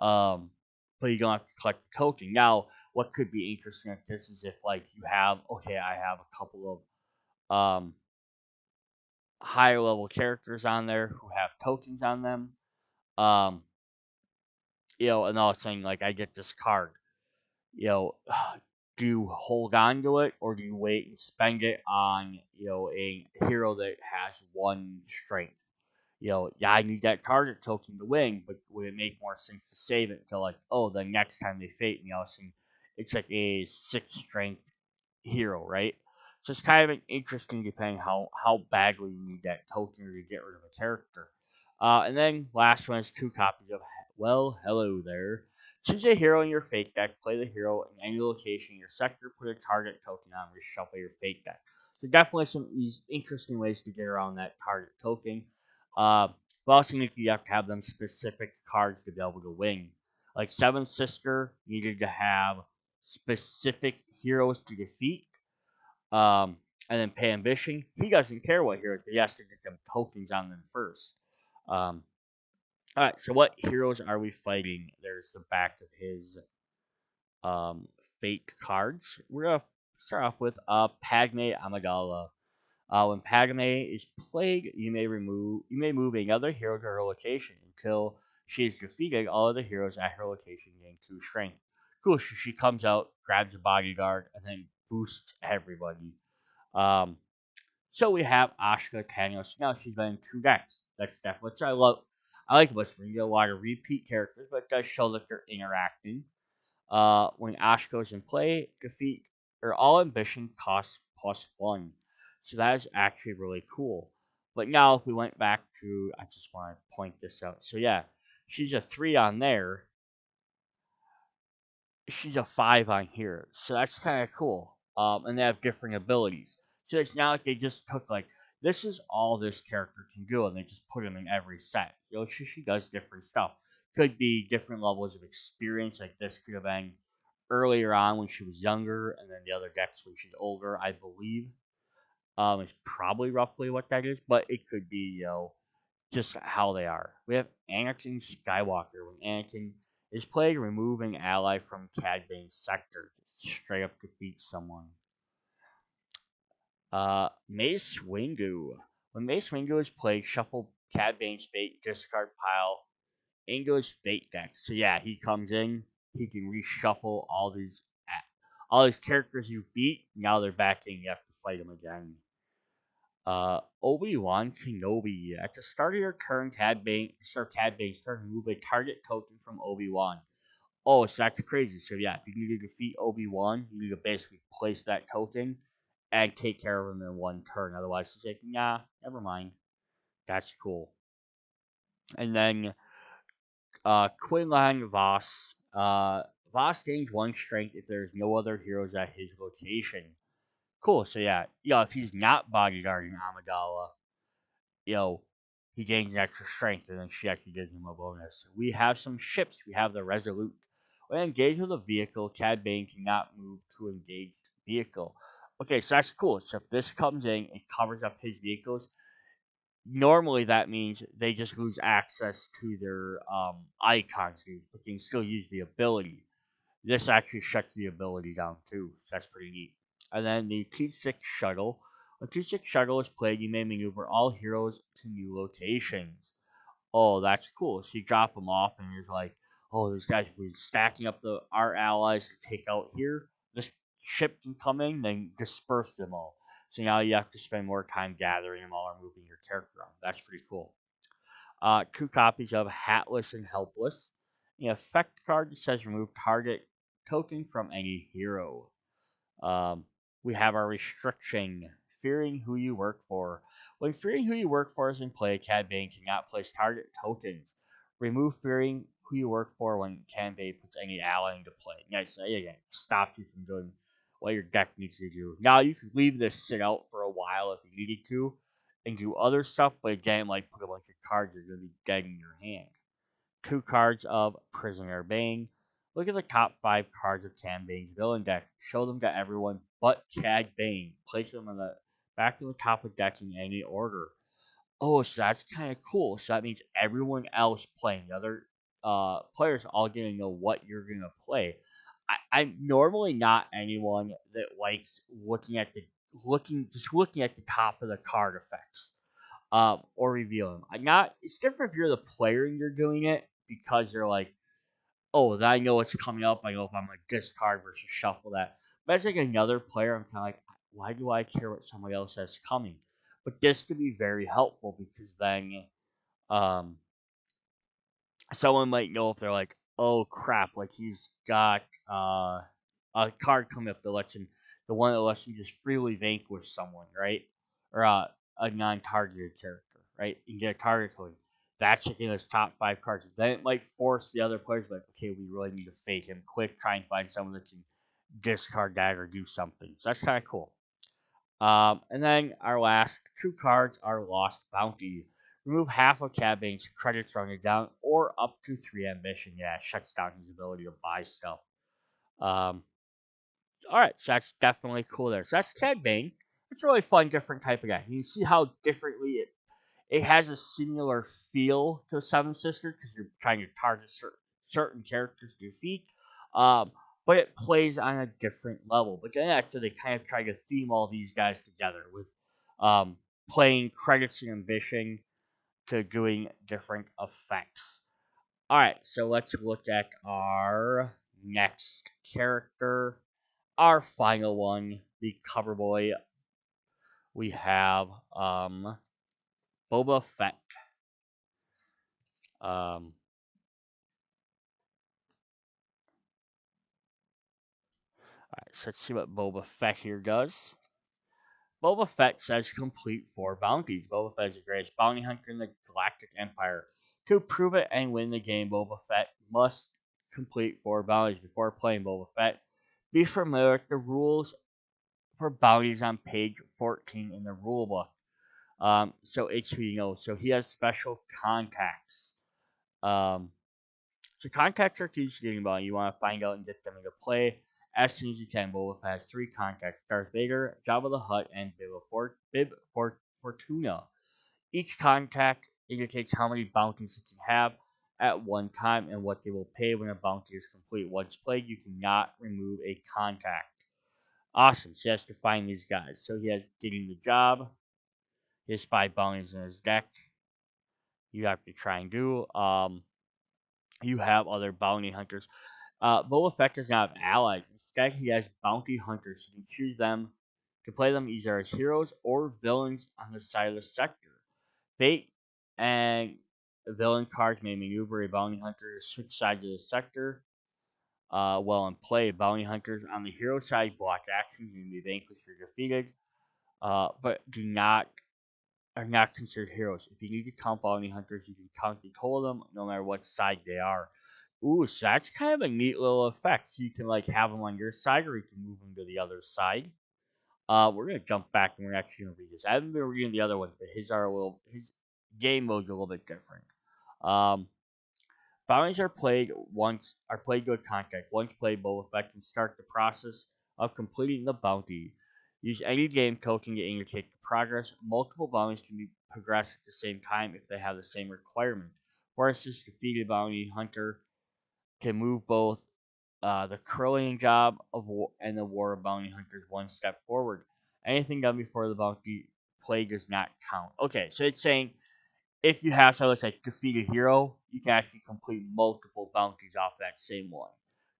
but you don't have to collect the token. Now, what could be interesting at this is if like you have I have a couple of higher level characters on there who have tokens on them. Um, another thing like I get this card. You know, do you hold on to it or do you wait and spend it on a hero that has 1 strength? Yeah, I need that target token to win, but would it make more sense to save it until like, the next time they fight me, it's like a 6 strength hero, right? So it's kind of an interesting depending how badly you need that token or to get rid of a character. And then last one is 2 copies of Hello There. Choose a hero in your fake deck, play the hero in any location in your sector, put a target token on, reshuffle your fake deck. So definitely some these interesting ways to get around that target token. Uh, but also you have to have them specific cards to be able to win. Like Seven Sister needed to have specific heroes to defeat. And then Pay Ambition, he doesn't care what heroes, but he has to get them tokens on them first. Um, all right, so what heroes are we fighting? There's the back of his um, fake cards. We're gonna start off with Padme Amidala. When Padme is played, you may move another hero to her location until she is defeated. All other heroes at her location gain 2 strength. Cool. So she comes out, grabs a bodyguard, and then boosts everybody. Um, so we have Ashka Thanos. Now she's been in 2 decks. That's definitely what I love. I like this one. You get a lot of repeat characters, but it does show that they're interacting. When Ash goes in play, defeat or all ambition costs +1. So that is actually really cool. But now if we went back to, I just want to point this out. So yeah, she's a 3 on there. She's a 5 on here. So that's kind of cool. and they have different abilities. So it's not like they just took like this is all this character can do, and they just put them in every set. She does different stuff. Could be different levels of experience. Like this could have been earlier on when she was younger, and then the other decks when she's older. I believe is probably roughly what that is, but it could be just how they are. We have Anakin Skywalker. When Anakin is played, remove an ally from Cad Bane's sector. Just straight up defeat someone. Mace Windu. When Mace Windu is played, shuffle Cad Bane's fate, discard pile, Ingo's fate deck. So yeah, he comes in, he can reshuffle all these characters you beat. Now they're back in, you have to fight them again. Obi-Wan Kenobi. At the start of your turn, Cad Bane's turn, remove a target token from Obi-Wan. Oh, so that's crazy. So yeah, if you need to defeat Obi-Wan, you need to basically place that token and take care of him in one turn. Otherwise, it's like, nah, never mind. That's cool. And then Quinlan Voss. Voss gains one strength if there's no other heroes at his location. Cool. So yeah, if he's not bodyguarding Amidala, you know, he gains an extra strength, and then she actually gives him a bonus. We have some ships. We have the Resolute. When engaged with a vehicle, Cad Bane cannot move to engage vehicle. Okay, so that's cool. So if this comes in, it covers up his vehicles. Normally, that means they just lose access to their icons, but they can still use the ability. This actually shuts the ability down too, so that's pretty neat. And then the T6 shuttle. When T6 shuttle is played, you may maneuver all heroes to new locations. Oh, that's cool. So you drop them off, and you're like, oh, this guy's been stacking up our allies to take out here. This ship can come in, then disperse them all. So now you have to spend more time gathering them all or moving your character around. That's pretty cool. Two copies of Hatless and Helpless. The effect card that says remove target token from any hero. Um, we have our restriction, fearing who you work for. When fearing who you work for is in play, Cad Bane cannot place target tokens. Remove fearing who you work for when Cad Bane puts any ally into play. Nice. Again, stop you from doing what your deck needs to do. Now you can leave this sit out for a while if you needed to, and do other stuff. But again, like put a bunch of cards you're going to be getting in your hand. Two cards of Prisoner Bane. Look at the top 5 cards of Cad Bane's villain deck. Show them to everyone but Cad Bane. Place them on the back of the top of deck in any order. Oh, so that's kind of cool. So that means everyone else playing, the other players, all gonna know what you're gonna play. I'm normally not anyone that likes looking at the top of the card effects or reveal them. I'm not. It's different if you're the player and you're doing it because you're like, oh, I know what's coming up. I know if I'm like discard versus shuffle that. But as like another player, I'm kind of like, why do I care what somebody else has coming? But this could be very helpful because then um, someone might know if they're like, oh crap, like he's got a card coming up that lets him, the one that lets you just freely vanquish someone, right? Or a non-targeted character, right? You get a target code. That's in his top 5 cards. Then it might force the other players like, okay, we really need to fake him quick, try and find someone that can discard that or do something. So that's kind of cool. And then our last 2 cards are Lost Bounty. Remove half of Cad Bane's credits from your down or up to 3 ambition. Yeah, it shuts down his ability to buy stuff. Um, Alright, so that's definitely cool there. So that's Cad Bane. It's a really fun, different type of guy. You can see how differently it has a similar feel to Seven Sisters because you're trying to target certain characters to defeat. But it plays on a different level. But then actually, they kind of try to theme all these guys together with um, playing credits and ambition to doing different effects. All right, so let's look at our next character, our final one, the cover boy. We have Boba Fett. Um, Alright, so let's see what Boba Fett here does. Boba Fett says complete 4 bounties. Boba Fett is the greatest bounty hunter in the Galactic Empire. To prove it and win the game, Boba Fett must complete 4 bounties before playing Boba Fett. Be familiar with the rules for bounties on page 14 in the rulebook. So HP knows. So he has special contacts. Um, so contacts are key to getting bounty. You want to find out and get them into play as soon as you can. Boba has three contacts: Darth Vader, Jabba the Hutt, and Fortuna. Each contact indicates how many bounties it can have at one time and what they will pay when a bounty is complete. Once played, you cannot remove a contact. Awesome. So he has to find these guys. So he has getting the job. He has 5 bounties in his deck. You have to try and do. You have other bounty hunters. Boba Fett does not have allies. Instead, he has bounty hunters. You can choose them to play them either as heroes or villains on the side of the sector. Fate and villain cards may maneuver a bounty hunter to switch sides of the sector. While in play, bounty hunters on the hero side block actions and be vanquished or defeated, but do not are not considered heroes. If you need to count bounty hunters, you can count the total of them, no matter what side they are. Ooh, so that's kind of a neat little effect. So you can like have them on your side, or you can move them to the other side. We're gonna jump back and we're actually gonna read this. I haven't been reading the other ones, but his game mode's a little bit different. Um, Bounties are played to a contact. Once played, Boba Fett can start the process of completing the bounty. Use any game token to indicate the progress. Multiple bounties can be progressed at the same time if they have the same requirement. For instance, defeated bounty hunter can move both the curling job of war and the war of bounty hunters one step forward. Anything done before the bounty play does not count. Okay, so it's saying if you have something like defeat a hero, you can actually complete multiple bounties off that same one.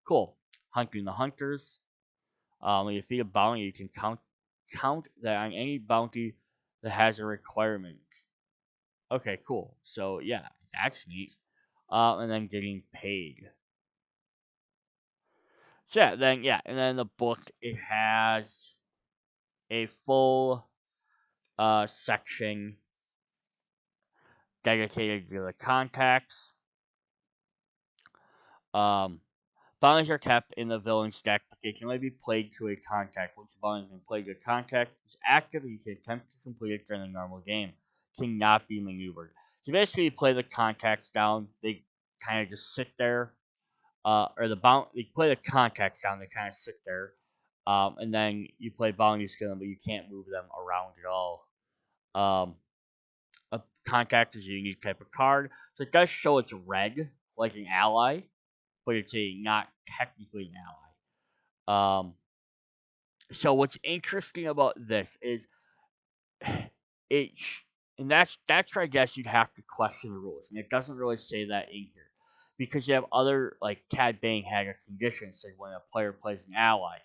Cool. Hunting the hunters. When you defeat a bounty, you can count that on any bounty that has a requirement. Okay, cool. So yeah, that's neat. And then getting paid. So and then the book it has a full section dedicated to the contacts. Um, Bounties are kept in the villain's deck, but they can only be played to a contact. Once the bounty has been played to a contact is active, you can attempt to complete it during the normal game. It cannot be maneuvered. So basically, you play the contacts down. They kind of just sit there. You play the contacts down. They kind of sit there. And then you play bounties to them, but you can't move them around at all. Um, a contact is a unique type of card, so it does show it's red, like an ally, but it's not technically an ally. So what's interesting about this is it, and that's where I guess you'd have to question the rules, and it doesn't really say that in here because you have other like Cad Bane had a condition say when a player plays an ally,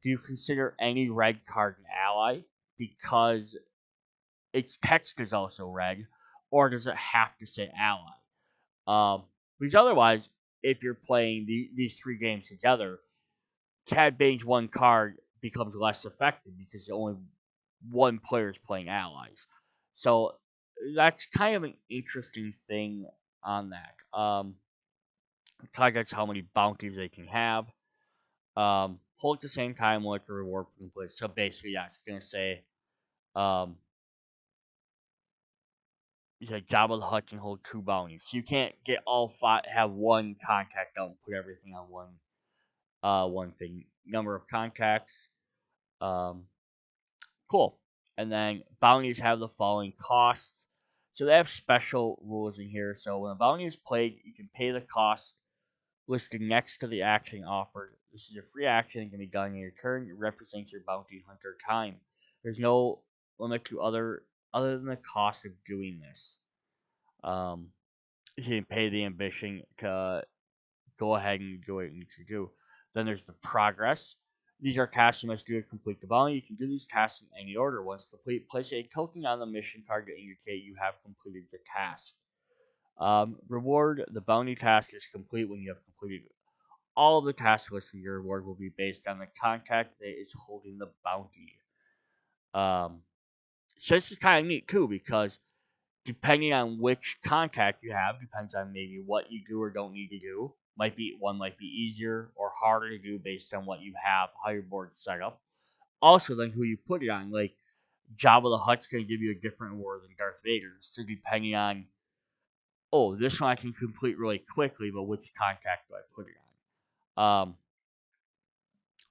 do you consider any red card an ally because its text is also red, or does it have to say ally? Because otherwise, if you're playing these three games together, Cad Bane's one card becomes less effective because only one player is playing allies. So that's kind of an interesting thing on that. Targets how many bounties they can have. Hold at the same time like a reward complete. So basically, yeah, it's gonna say Jabba the Hutt can hold 2 bounties. So you can't get all 5 have one contact out and put everything on one thing. Number of contacts. Um Cool. And then bounties have the following costs. So they have special rules in here. So when a bounty is played, you can pay the cost listed next to the action offered. This is a free action that can be done in your turn. It represents your bounty hunter time. There's no limit to other than the cost of doing this. You can pay the ambition to go ahead and do what it needs to do. Then there's the progress. These are tasks you must do to complete the bounty. You can do these tasks in any order. Once complete, place a token on the mission card to indicate you have completed the task. Reward. The bounty task is complete when you have completed all of the tasks listed. Your reward will be based on the contact that is holding the bounty. Um, so this is kind of neat too because depending on which contact you have, depends on maybe what you do or don't need to do. Might be easier or harder to do based on what you have, how your board's set up. also then who you put it on. Like Jabba the Hutt's gonna give you a different war than Darth Vader's. So depending on, oh, this one I can complete really quickly, but which contact do I put it on?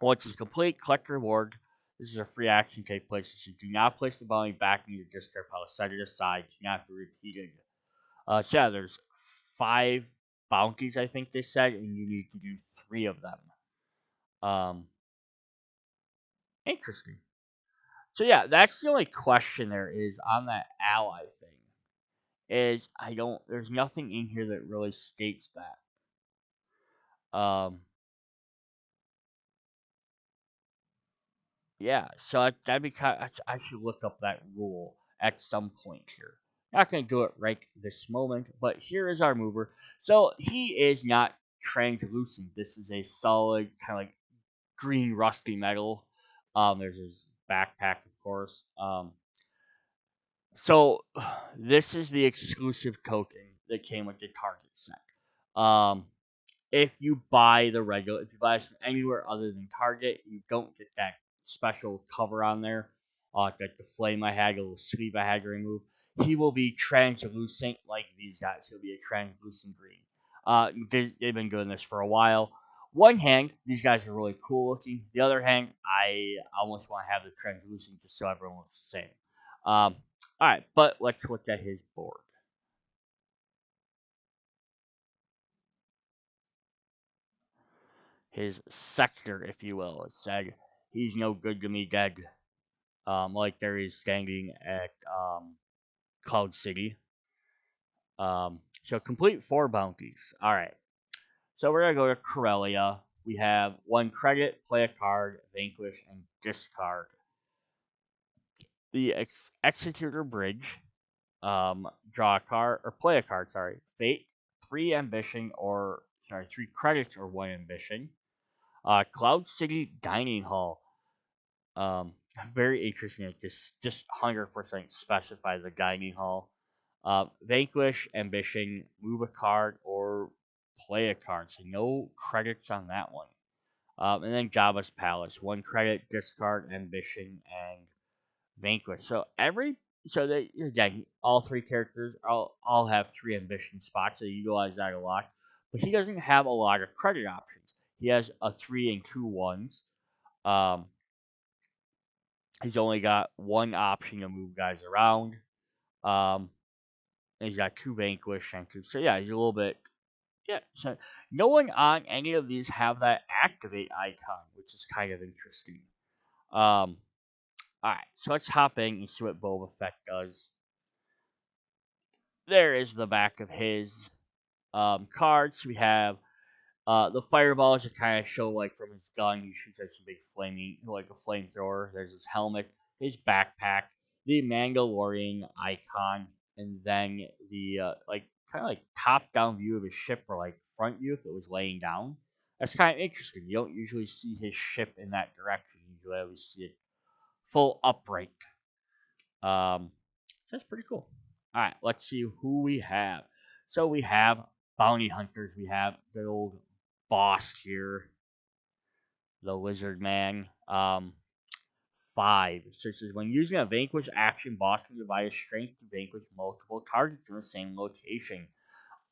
Once it's complete, collect reward. This is a free action take place. So you do not place the bounty back in your discard pile. Set it aside. It's not be repeated. So yeah, there's 5 bounties, I think they said, and you need to do 3 of them. Um, Interesting. So yeah, that's the only question there is on that ally thing. Is I don't. There's nothing in here that really states that. Yeah, so that'd be kind. I should look up that rule at some point here. Not gonna do it right this moment, but here is our mover. So he is not translucent. This is a solid kind of like green rusty metal. There's his backpack, of course. So this is the exclusive token that came with the target set. Um, if you buy the regular, if you buy this from anywhere other than Target, you don't get that special cover on there. Like the flame I had, a little sleeve I had to remove. He will be translucent like these guys. He'll be a translucent green. They've been doing this for a while. One hand, these guys are really cool looking. The other hand, I almost want to have the translucent just so everyone looks the same. All right, but let's look at his board. His sector, if you will. It said, "He's no good to me, dead." Like there is standing at Cloud City. So complete 4 bounties. All right. So we're gonna go to Corellia. We have 1 credit, play a card, vanquish, and discard. The Executor Bridge. Draw a card or play a card. Sorry, fate, 3 ambition or sorry 3 credits or 1 ambition. Cloud City Dining Hall. Um, Very interesting. Like just 100% specify the dining hall. Vanquish, ambition, move a card, or play a card. So no credits on that one. And then Jabba's Palace, 1 credit, discard, ambition, and vanquish. So they again all 3 characters all have 3 ambition spots. So you utilize that a lot. But he doesn't have a lot of credit options. He has a 3 and 2 ones. Um, He's only got 1 option to move guys around. Um, and he's got 2 vanquish and 2. So yeah, he's a little bit. Yeah. So no one on any of these have that activate icon, which is kind of interesting. Um, all right, so let's hop in and see what Boba Fett does. There is the back of his cards. We have the fireballs just kind of show like from his gun, he shoots like some big flaming, like a flamethrower. There's his helmet, his backpack, the Mandalorian icon, and then the like kind of like top down view of his ship or like front view if it was laying down. That's kind of interesting. You don't usually see his ship in that direction. Usually, I always see it full upright. Um, so that's pretty cool. All right, let's see who we have. So we have bounty hunters. We have the old boss here, the lizard man. 5. So it says when using a vanquish action, boss can divide his strength to vanquish multiple targets in the same location.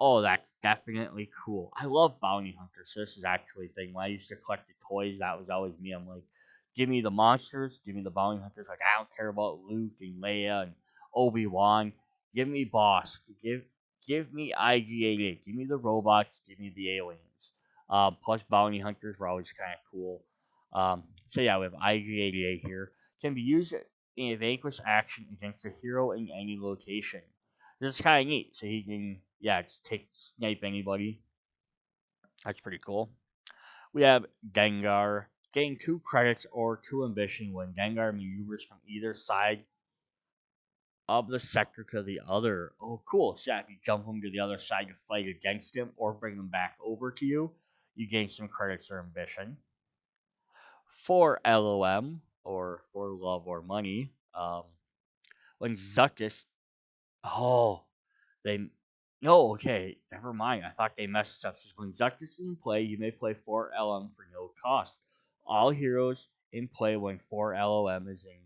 Oh, that's definitely cool. I love bounty hunters. So this is actually a thing. When I used to collect the toys, that was always me. I'm like, give me the monsters, give me the bounty hunters. Like I don't care about Luke and Leia and Obi-Wan. Give me boss. Give me IG-88. Give me the robots. Give me the aliens. Plus bounty hunters were always kind of cool. So yeah, we have IG-88 here. Can be used in a vanquish action against a hero in any location. This is kind of neat. So he can, yeah, just snipe anybody. That's pretty cool. We have Gengar. Gain 2 credits or 2 ambition when Gengar maneuvers from either side of the sector to the other. Oh, cool. So yeah, if you jump him to the other side to fight against him or bring him back over to you, you gain some credits or ambition. For LOM, or for love or money, when Zuckus. Oh, they no, okay, never mind. I thought they messed up. Says when Zuckus is in play, you may play 4 LM for no cost. All heroes in play when 4 LOM is in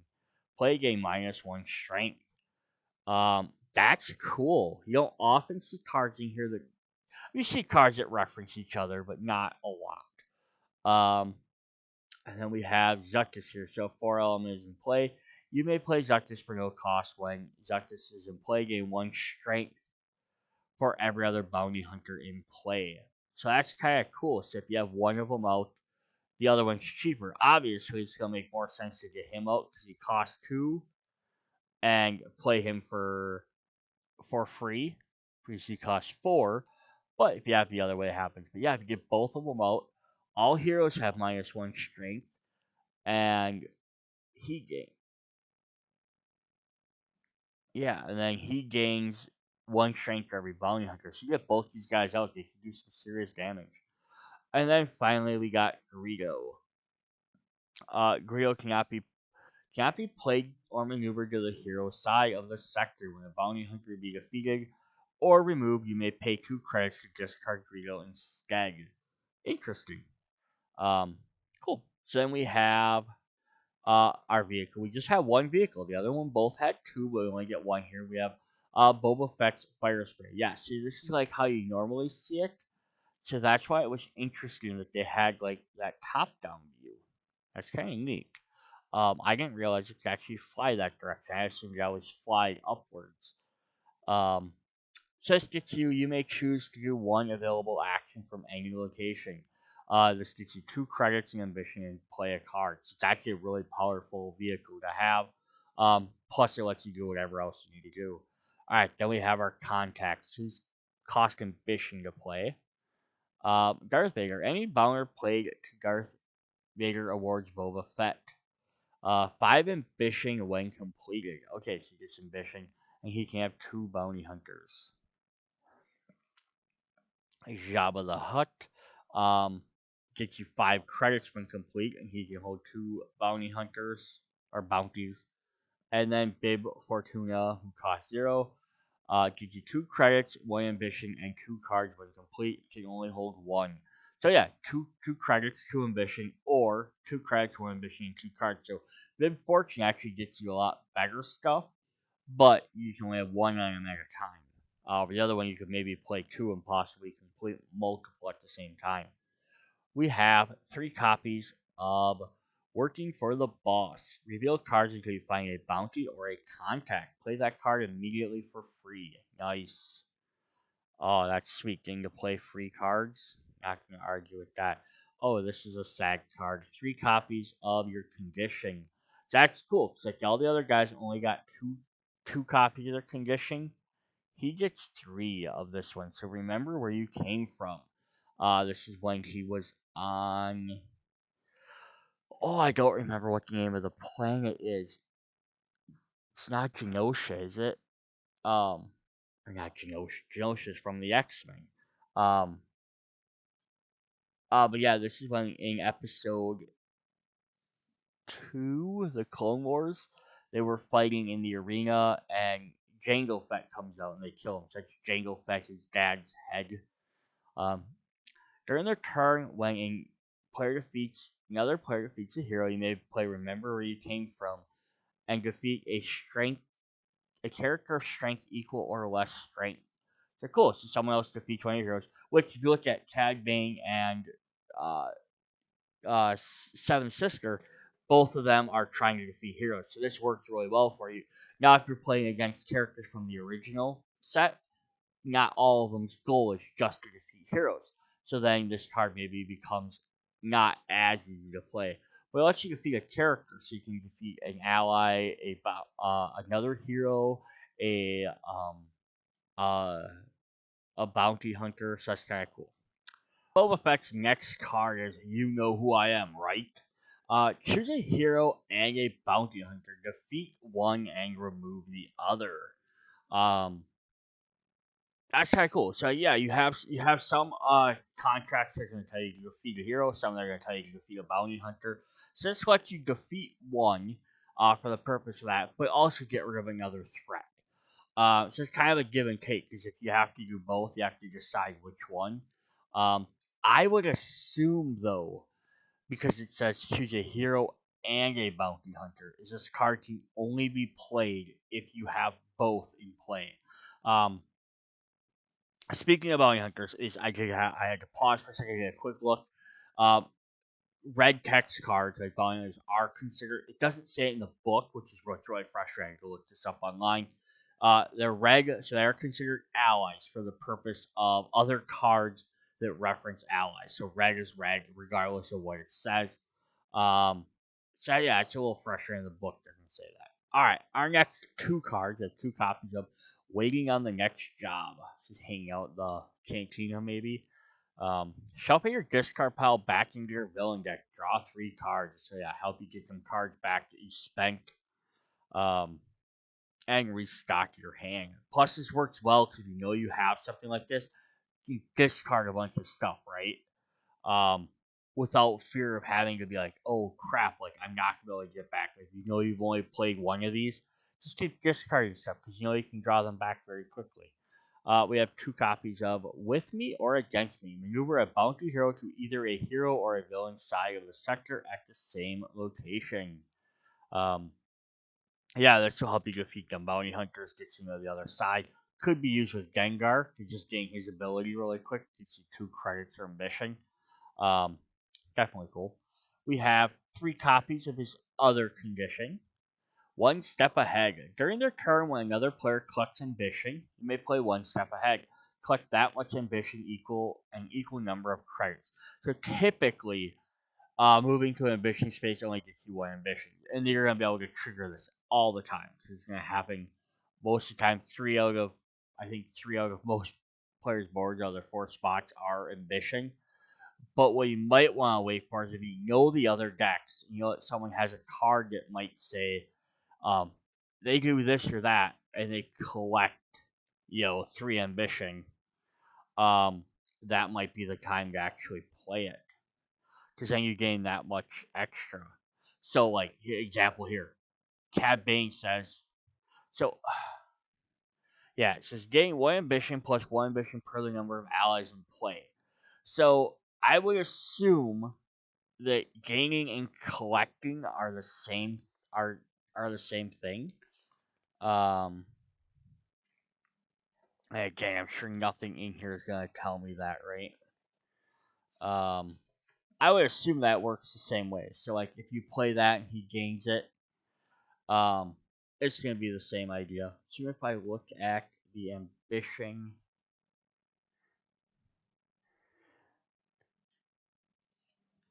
play, gain -1 strength. That's cool. You don't often see cards in here that you see cards that reference each other, but not a lot. And then we have Zuctus here. So 4 element is in play. You may play Zuctus for no cost. When Zuctus is in play, gain 1 strength for every other bounty hunter in play. So that's kind of cool. So if you have one of them out, the other one's cheaper. Obviously, it's gonna make more sense to get him out because he costs 2 and play him for free because he costs 4. But if you have the other way, it happens. But yeah, if you get both of them out, all heroes have -1 strength, and he gains. Yeah, and then he gains 1 strength for every bounty hunter. So you get both these guys out, they can do some serious damage. And then finally we got Greedo. Greedo cannot be played or maneuvered to the hero side of the sector when a bounty hunter be defeated or removed. You may pay 2 credits to discard Greedo instead. Interesting. Um, cool. So then we have our vehicle. We just have one vehicle. The other one both had 2, but we only get 1 here. We have Boba Fett's fire spray. Yeah, see, this is like how you normally see it. So that's why it was interesting that they had like that top-down view. That's kind of neat. I didn't realize it could actually fly that direction. I assumed that was fly upwards. Um, Says gets you may choose to do one available action from any location. This gets you 2 credits and ambition and play a card. So it's actually a really powerful vehicle to have. Plus, it lets you do whatever else you need to do. Alright, then we have our contacts. Who's cost ambition to play. Darth Vader. Any bouncer played to Darth Vader awards Boba Fett. 5 ambition when completed. Okay, so he gets ambition, and he can have 2 bounty hunters. Jabba the Hutt. Gets you 5 credits when complete, and he can hold 2 bounty hunters or bounties. And then Bib Fortuna, who costs 0, gives you 2 credits, 1 ambition, and 2 cards when complete. Can only hold 1. So yeah, two credits, 2 ambition, or 2 credits, 1 ambition, and 2 cards. So Bib Fortune actually gets you a lot better stuff, but you can only have 1 item at a time. The other one you could maybe play 2 and possibly complete multiple at the same time. We have 3 copies of Working for the Boss. Reveal cards until you find a bounty or a contact. Play that card immediately for free. Nice. Oh, that's sweet. Getting to play free cards. Not going to argue with that. Oh, this is a SAG card. 3 copies of your condition. That's cool. Because like all the other guys only got two copies of their condition. He gets 3 of this one. So remember where you came from. This is when he was on. Oh, I don't remember what the name of the planet is. It's not Genosha, is it? Or not Genosha. Genosha is from the X Men. Um, but yeah, this is when in episode 2, the Clone Wars, they were fighting in the arena, and Jango Fett comes out and they kill him. So that's Jango Fett, his dad's head. Um, During their turn, when another player defeats a hero, you may play Remember Where You Came From and defeat a character of strength equal or less strength. They're cool. So someone else defeats one of your heroes. Which, if you look at Cad Bane and uh, Seven Sister, both of them are trying to defeat heroes. So this works really well for you. Now, if you're playing against characters from the original set, not all of them's goal is just to defeat heroes. So then this card maybe becomes not as easy to play. But it lets you defeat a character, so you can defeat an ally, another hero, a uh, a bounty hunter. So that's kind of cool. Boba Fett's next card is You Know Who I Am, right? Choose a hero and a bounty hunter. Defeat one and remove the other. Um, That's kind of cool. So yeah, you have some contracts that are going to tell you to defeat a hero, some that are going to tell you to defeat a bounty hunter. So this lets you defeat one for the purpose of that, but also get rid of another threat. So it's kind of a give and take because if you have to do both, you have to decide which one. Um, I would assume though, because it says choose a hero and a bounty hunter. Is this card can only be played if you have both in play. Um, Speaking of bounty hunters, is I had to pause for a second to get a quick look. Um, Red text cards like bounty hunters are considered. It doesn't say it in the book, which is what's really frustrating to look this up online. They're red, so they are considered allies for the purpose of other cards that reference allies. So red is red, regardless of what it says. Um, so yeah, it's a little frustrating. The book doesn't say that. All right, our next two cards, we have two copies of Waiting on the Next Job. Just hanging out the cantina, maybe. Shuffle your discard pile back into your villain deck. Draw three cards. So yeah, help you get some cards back that you spent. Um, and restock your hand. Plus, this works well because you know you have something like this. You discard a bunch of stuff, right? Um, Without fear of having to be like, oh crap, like I'm not gonna be able to get back. Like you know you've only played one of these, just keep discarding stuff because you know you can draw them back very quickly. We have two copies of With Me or Against Me. Maneuver a bounty hero to either a hero or a villain side of the sector at the same location. Um, yeah, this will help you defeat them. Bounty hunters get you to the other side. Could be used with Gengar to just gain his ability really quick. Gets you 2 credits for mission. Um, Definitely cool. We have 3 copies of his other condition. One step ahead. During their turn, when another player collects ambition, you may play one step ahead. Collect that much ambition equal an equal number of credits. So typically, moving to an ambition space only gets you one ambition, and you're gonna be able to trigger this all the time because it's gonna happen most of the time. I think 3 out of most players' boards out of their 4 spots are ambition. But what you might want to wait for is if you know the other decks, you know that someone has a card that might say, um, they do this or that, and they collect, 3 ambition. Um, that might be the time to actually play it, because then you gain that much extra. So, like example here, Cad Bane says, so yeah, it says gain 1 ambition plus 1 ambition per the number of allies in play. So I would assume that gaining and collecting are the same thing. Um, Again, I'm sure nothing in here is gonna tell me that, right? Um, I would assume that works the same way. So, like, if you play that and he gains it, um, it's gonna be the same idea. So, if I look at the ambition,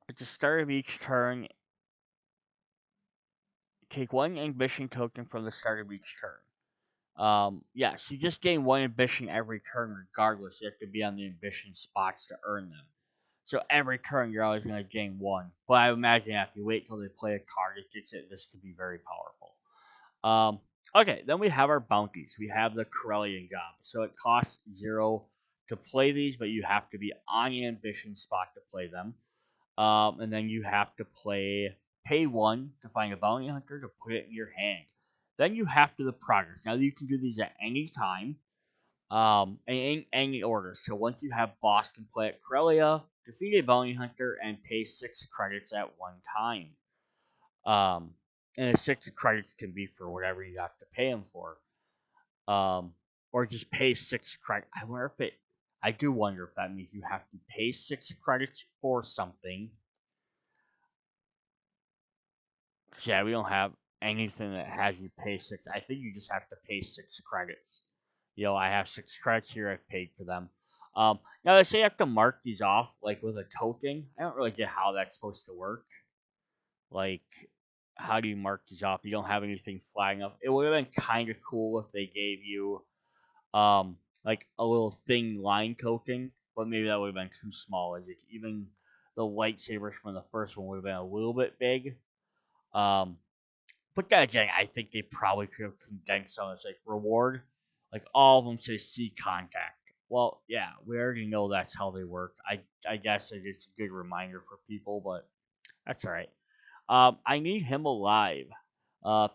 at the start of each turn, take 1 ambition token from the start of each turn. Yes, you just gain 1 ambition every turn, regardless. You have to be on the ambition spots to earn them. So every turn, you're always going to gain 1. But I imagine if you wait till they play a card, it gets it. This could be very powerful. Okay, then we have our bounties. We have the Corellian job. So it costs 0 to play these, but you have to be on the ambition spot to play them. And then you have to pay 1 to find a bounty hunter to put it in your hand. Then you have to the progress. Now you can do these at any time, in any order. So once you have Boston play at Corellia, defeat a bounty hunter and pay 6 credits at one time. Um, and the 6 credits can be for whatever you have to pay them for. Or just pay 6 credits. I wonder if it. I do wonder if that means you have to pay 6 credits for something. Yeah, we don't have anything that has you pay 6. I think you just have to pay 6 credits. I have 6 credits here. I've paid for them. Now they say you have to mark these off like with a token. I don't really get how that's supposed to work. Like, how do you mark these off? You don't have anything flying up. It would have been kind of cool if they gave you like a little thin line token, but maybe that would have been too small. As even the lightsabers from the first one would have been a little bit big. But then again, I think they probably could have condensed some of this, like reward. Like all of them say see contact. Well, yeah, we already know that's how they work. I guess it's a good reminder for people, but that's alright. I need him alive.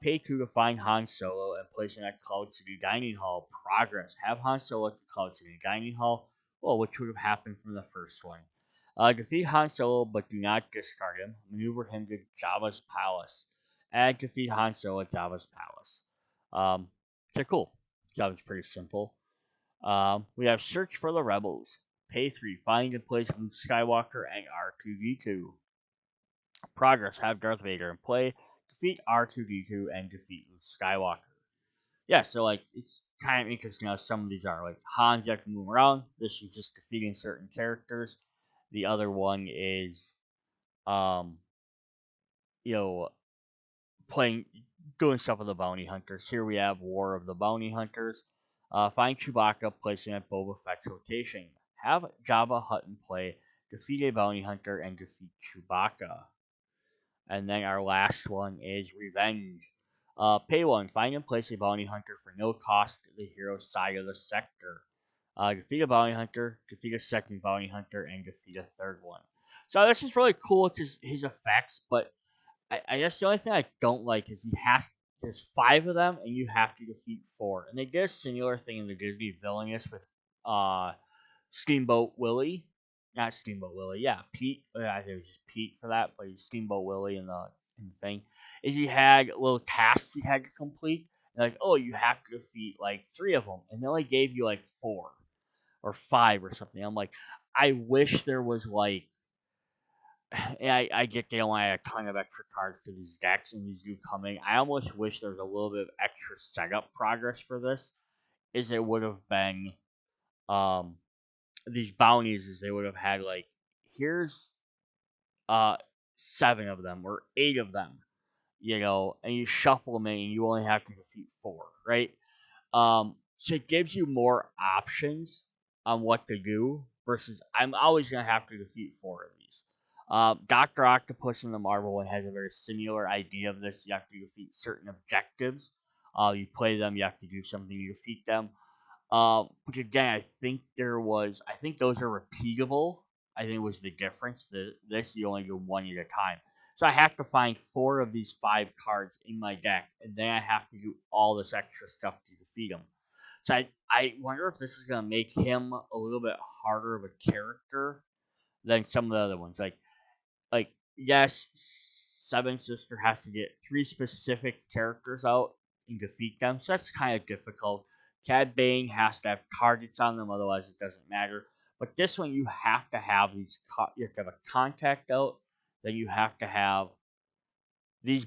Pay 2 to find Han Solo and place him at Cloud City Dining Hall. Progress. Have Han Solo at the Cloud City Dining Hall. Well, which would have happened from the first one. Defeat Han Solo, but do not discard him. Maneuver him to Jabba's palace, and defeat Han Solo at Jabba's palace. Um, so cool. Jabba's pretty simple. We have Search for the Rebels. Pay 3. Find and place Luke Skywalker and R2D2. Progress. Have Darth Vader in play. Defeat R2D2 and defeat Luke Skywalker. Yeah, so like it's kind of interesting how some of these are. Like Han's you have to move around. This is just defeating certain characters. The other one is um, you know, playing doing stuff with the bounty hunters. Here we have War of the Bounty Hunters. Find Chewbacca, place him at Boba Fett's location. Have Jabba Hutton play, defeat a bounty hunter, and defeat Chewbacca. And then our last one is Revenge. Pay 1, find and place a bounty hunter for no cost to the hero's side of the sector. Defeat a bounty hunter, defeat a second bounty hunter, and defeat a third one. So this is really cool with his effects, but I guess the only thing I don't like is there's 5 of them and you have to defeat 4. And they did a similar thing in the Disney Villainous with uh Steamboat Willie. Not Steamboat Willie, yeah, Pete. I think it was just Pete for that, but he's Steamboat Willie in the thing. Is he had little tasks he had to complete. And like, oh, you have to defeat like 3 of them. And they only gave you like 4 or 5 or something. I'm like, I wish there was like I get they only had a ton of extra cards for these decks and these new coming. I almost wish there was a little bit of extra setup progress for this. Is it would have been um these bounties is they would have had like here's uh 7 of them or 8 of them, and you shuffle them in and you only have to defeat 4, right? So it gives you more options on what to do versus I'm always gonna have to defeat 4 of these. Doctor Octopus in the Marvel one has a very similar idea of this. You have to defeat certain objectives. You play them, you have to do something, you defeat them. But again, I think those are repeatable. I think was the difference. This you only do one at a time. So I have to find 4 of these 5 cards in my deck, and then I have to do all this extra stuff to defeat them. So I wonder if this is gonna make him a little bit harder of a character than some of the other ones. Yes, Seven Sister has to get 3 specific characters out and defeat them, so that's kind of difficult. Cad Bane has to have targets on them, otherwise it doesn't matter. But this one, you have to have you have to have a contact out, then you have to have these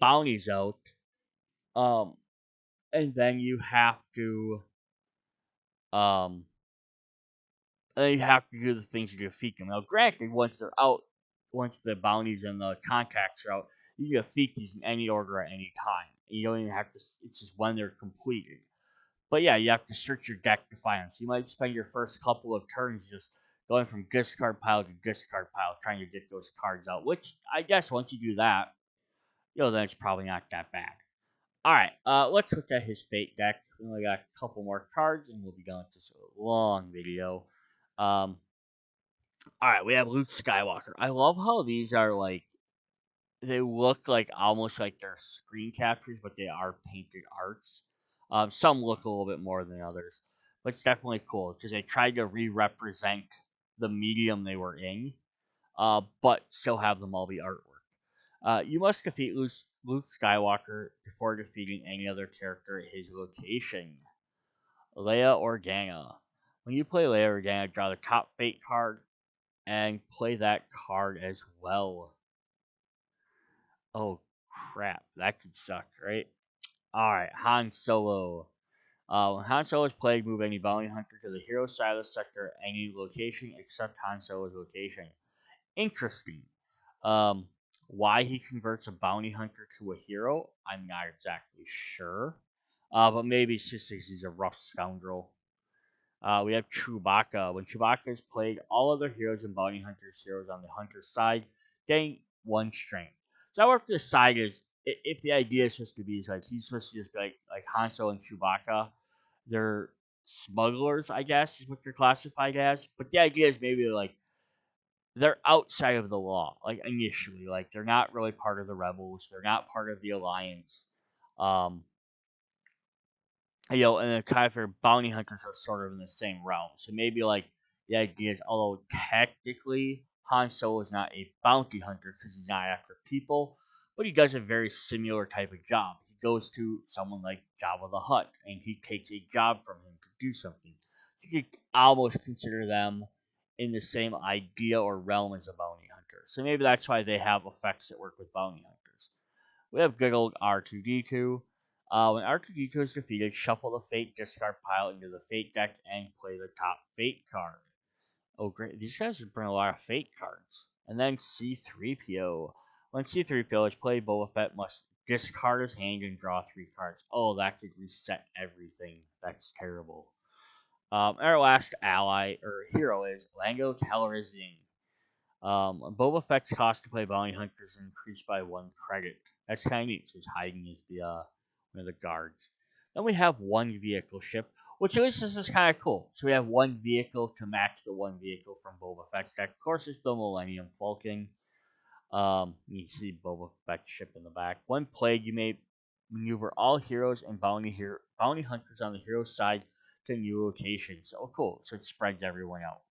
bounties out, um, and then you have to um, and then you have to do the things to defeat them. Now, granted, once they're out, once the bounties and the contacts are out, you can defeat these in any order at any time. You don't even have to. It's just when they're completed. But yeah, you have to search your deck to find them. So you might spend your first couple of turns just going from discard pile to discard pile, trying to get those cards out. Which I guess once you do that, then it's probably not that bad. All right, let's look at his fate deck. We only got a couple more cards, and we'll be done with this long video. Um, all right, we have Luke Skywalker. I love how these are like they look like almost like they're screen captures, but they are painted arts. Some look a little bit more than others, but it's definitely cool because they tried to re-represent the medium they were in, but still have them all be artwork. You must defeat Luke Skywalker before defeating any other character at his location. Leia Organa. When you play Leia Organa, draw the top fate card and play that card as well. Oh crap, that could suck, right? Alright, Han Solo. When Han Solo is played, move any bounty hunter to the hero side of the sector, any location except Han Solo's location. Interesting. Um, why he converts a bounty hunter to a hero, I'm not exactly sure. But maybe it's just because he's a rough scoundrel. We have Chewbacca. When Chewbacca is played, all other heroes and bounty hunters heroes on the hunter's side gain 1 strength. So I work this side is if the idea is supposed to be is like he's supposed to just be like Han Solo and Chewbacca, they're smugglers, I guess, is what they're classified as. But the idea is maybe like they're outside of the law, like initially, like they're not really part of the rebels, they're not part of the alliance. Um, and then kind of their bounty hunters are sort of in the same realm. So maybe like The idea is, although technically Han Solo is not a bounty hunter because he's not after people, but he does a very similar type of job. He goes to someone like Jabba the Hutt and he takes a job from him to do something. You could almost consider them in the same idea or realm as a bounty hunter. So maybe that's why they have effects that work with bounty hunters. We have good old R2D2. When R2D2 is defeated, shuffle the Fate discard pile into the Fate deck and play the top Fate card. Oh, great. These guys bring a lot of Fate cards. And then C3PO. When C3PO is played, Boba Fett must discard his hand and draw 3 cards. Oh, that could reset everything. That's terrible. Our last ally or hero is Lango Calrissian. Boba Fett's cost to play bounty hunter is increased by 1 credit. That's kind of neat. So he's hiding as the one of the guards. Then we have one vehicle ship, which at least this is kind of cool. So we have one vehicle to match the one vehicle from Boba Fett's deck. Of course, it's the Millennium Falcon. You can see Boba Fett's ship in the back. One plague, you may maneuver all heroes and bounty hunters on the hero side to new locations. Oh, cool. So it spreads everyone out.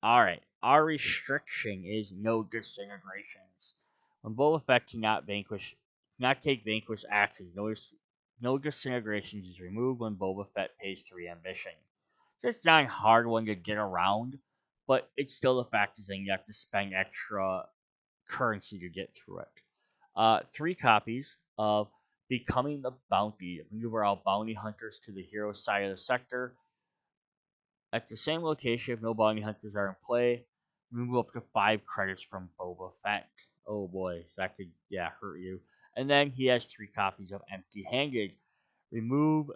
Alright, our restriction is no disintegrations. When Boba Fett cannot take vanquish action, no disintegrations is removed when Boba Fett pays 3 ambition. So it's not a hard one to get around, but it's still the fact is that you have to spend extra currency to get through it. 3 copies of Becoming the Bounty. Maneuver all bounty hunters to the hero side of the sector. At the same location, if no bounty hunters are in play, remove up to 5 credits from Boba Fett. Oh boy, that could hurt you. And then he has 3 copies of Empty Handed. Remove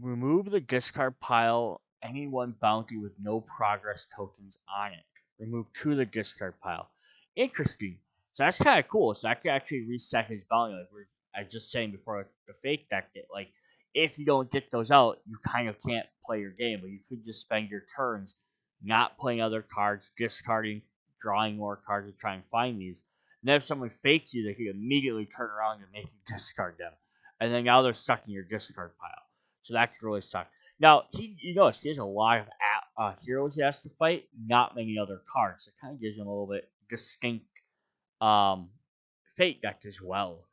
Remove the discard pile any one bounty with no progress tokens on it. Remove 2 of the discard pile. Interesting. So that's kind of cool. So I could actually reset his bounty. Like I was just saying before, like, the fake deck it. Like if you don't get those out, you kind of can't play your game. But you could just spend your turns not playing other cards, discarding, drawing more cards to try and find these. And then if someone fakes you, they can immediately turn around and make you discard them. And then now they're stuck in your discard pile. So that could really suck. Now, you notice he has a lot of heroes he has to fight, not many other cards. It kind of gives him a little bit distinct um, fate deck as well.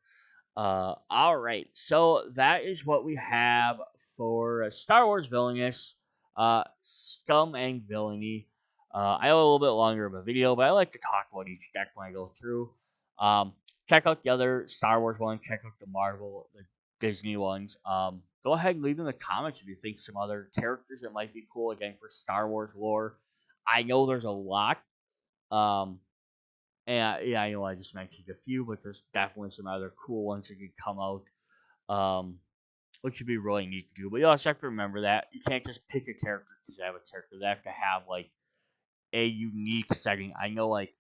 All right, so that is what we have for Star Wars Villainous, Scum and Villainy. I have a little bit longer of a video, but I like to talk about each deck when I go through. Um, Check out the other Star Wars one. Check out the Marvel, the Disney ones. Go ahead and leave in the comments if you think some other characters that might be cool again for Star Wars lore. I know there's a lot. Um, and yeah, I know I just mentioned a few, but there's definitely some other cool ones that could come out. Which would be really neat to do. But you also have to remember that you can't just pick a character because you have a character. They have to have like a unique setting. I know, like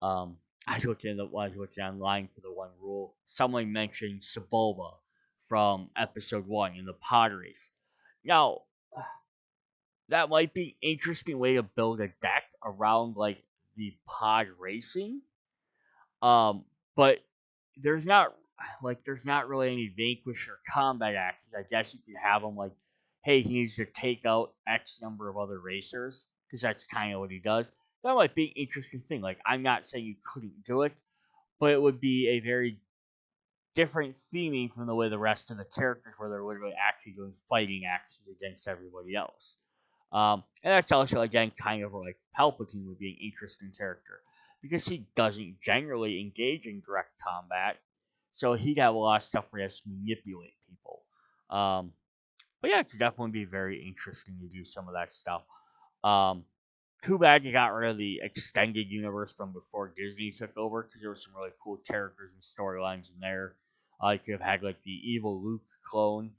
I looked online for the one rule. Someone mentioned Sebulba from episode 1 in the pod race. Now, that might be an interesting way to build a deck around like the pod racing. Um, but there's not really any vanquish or combat actions. I guess you could have him like, hey, he needs to take out X number of other racers because that's kind of what he does. That might be an interesting thing. Like, I'm not saying you couldn't do it, but it would be a very different theming from the way the rest of the characters where they're literally actually doing fighting actions against everybody else. And that's also, again, kind of like Palpatine would be an interesting character because he doesn't generally engage in direct combat, so he'd have a lot of stuff where he has to manipulate people. Um, but yeah, it could definitely be very interesting to do some of that stuff. Um, Too bad you got rid of the extended universe from before Disney took over because there were some really cool characters and storylines in there. You could have had like the evil Luke clone,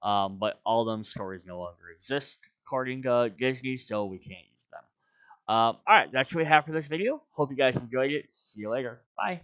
but all them stories no longer exist according to Disney, so we can't use them. All right, that's what we have for this video. Hope you guys enjoyed it. See you later. Bye.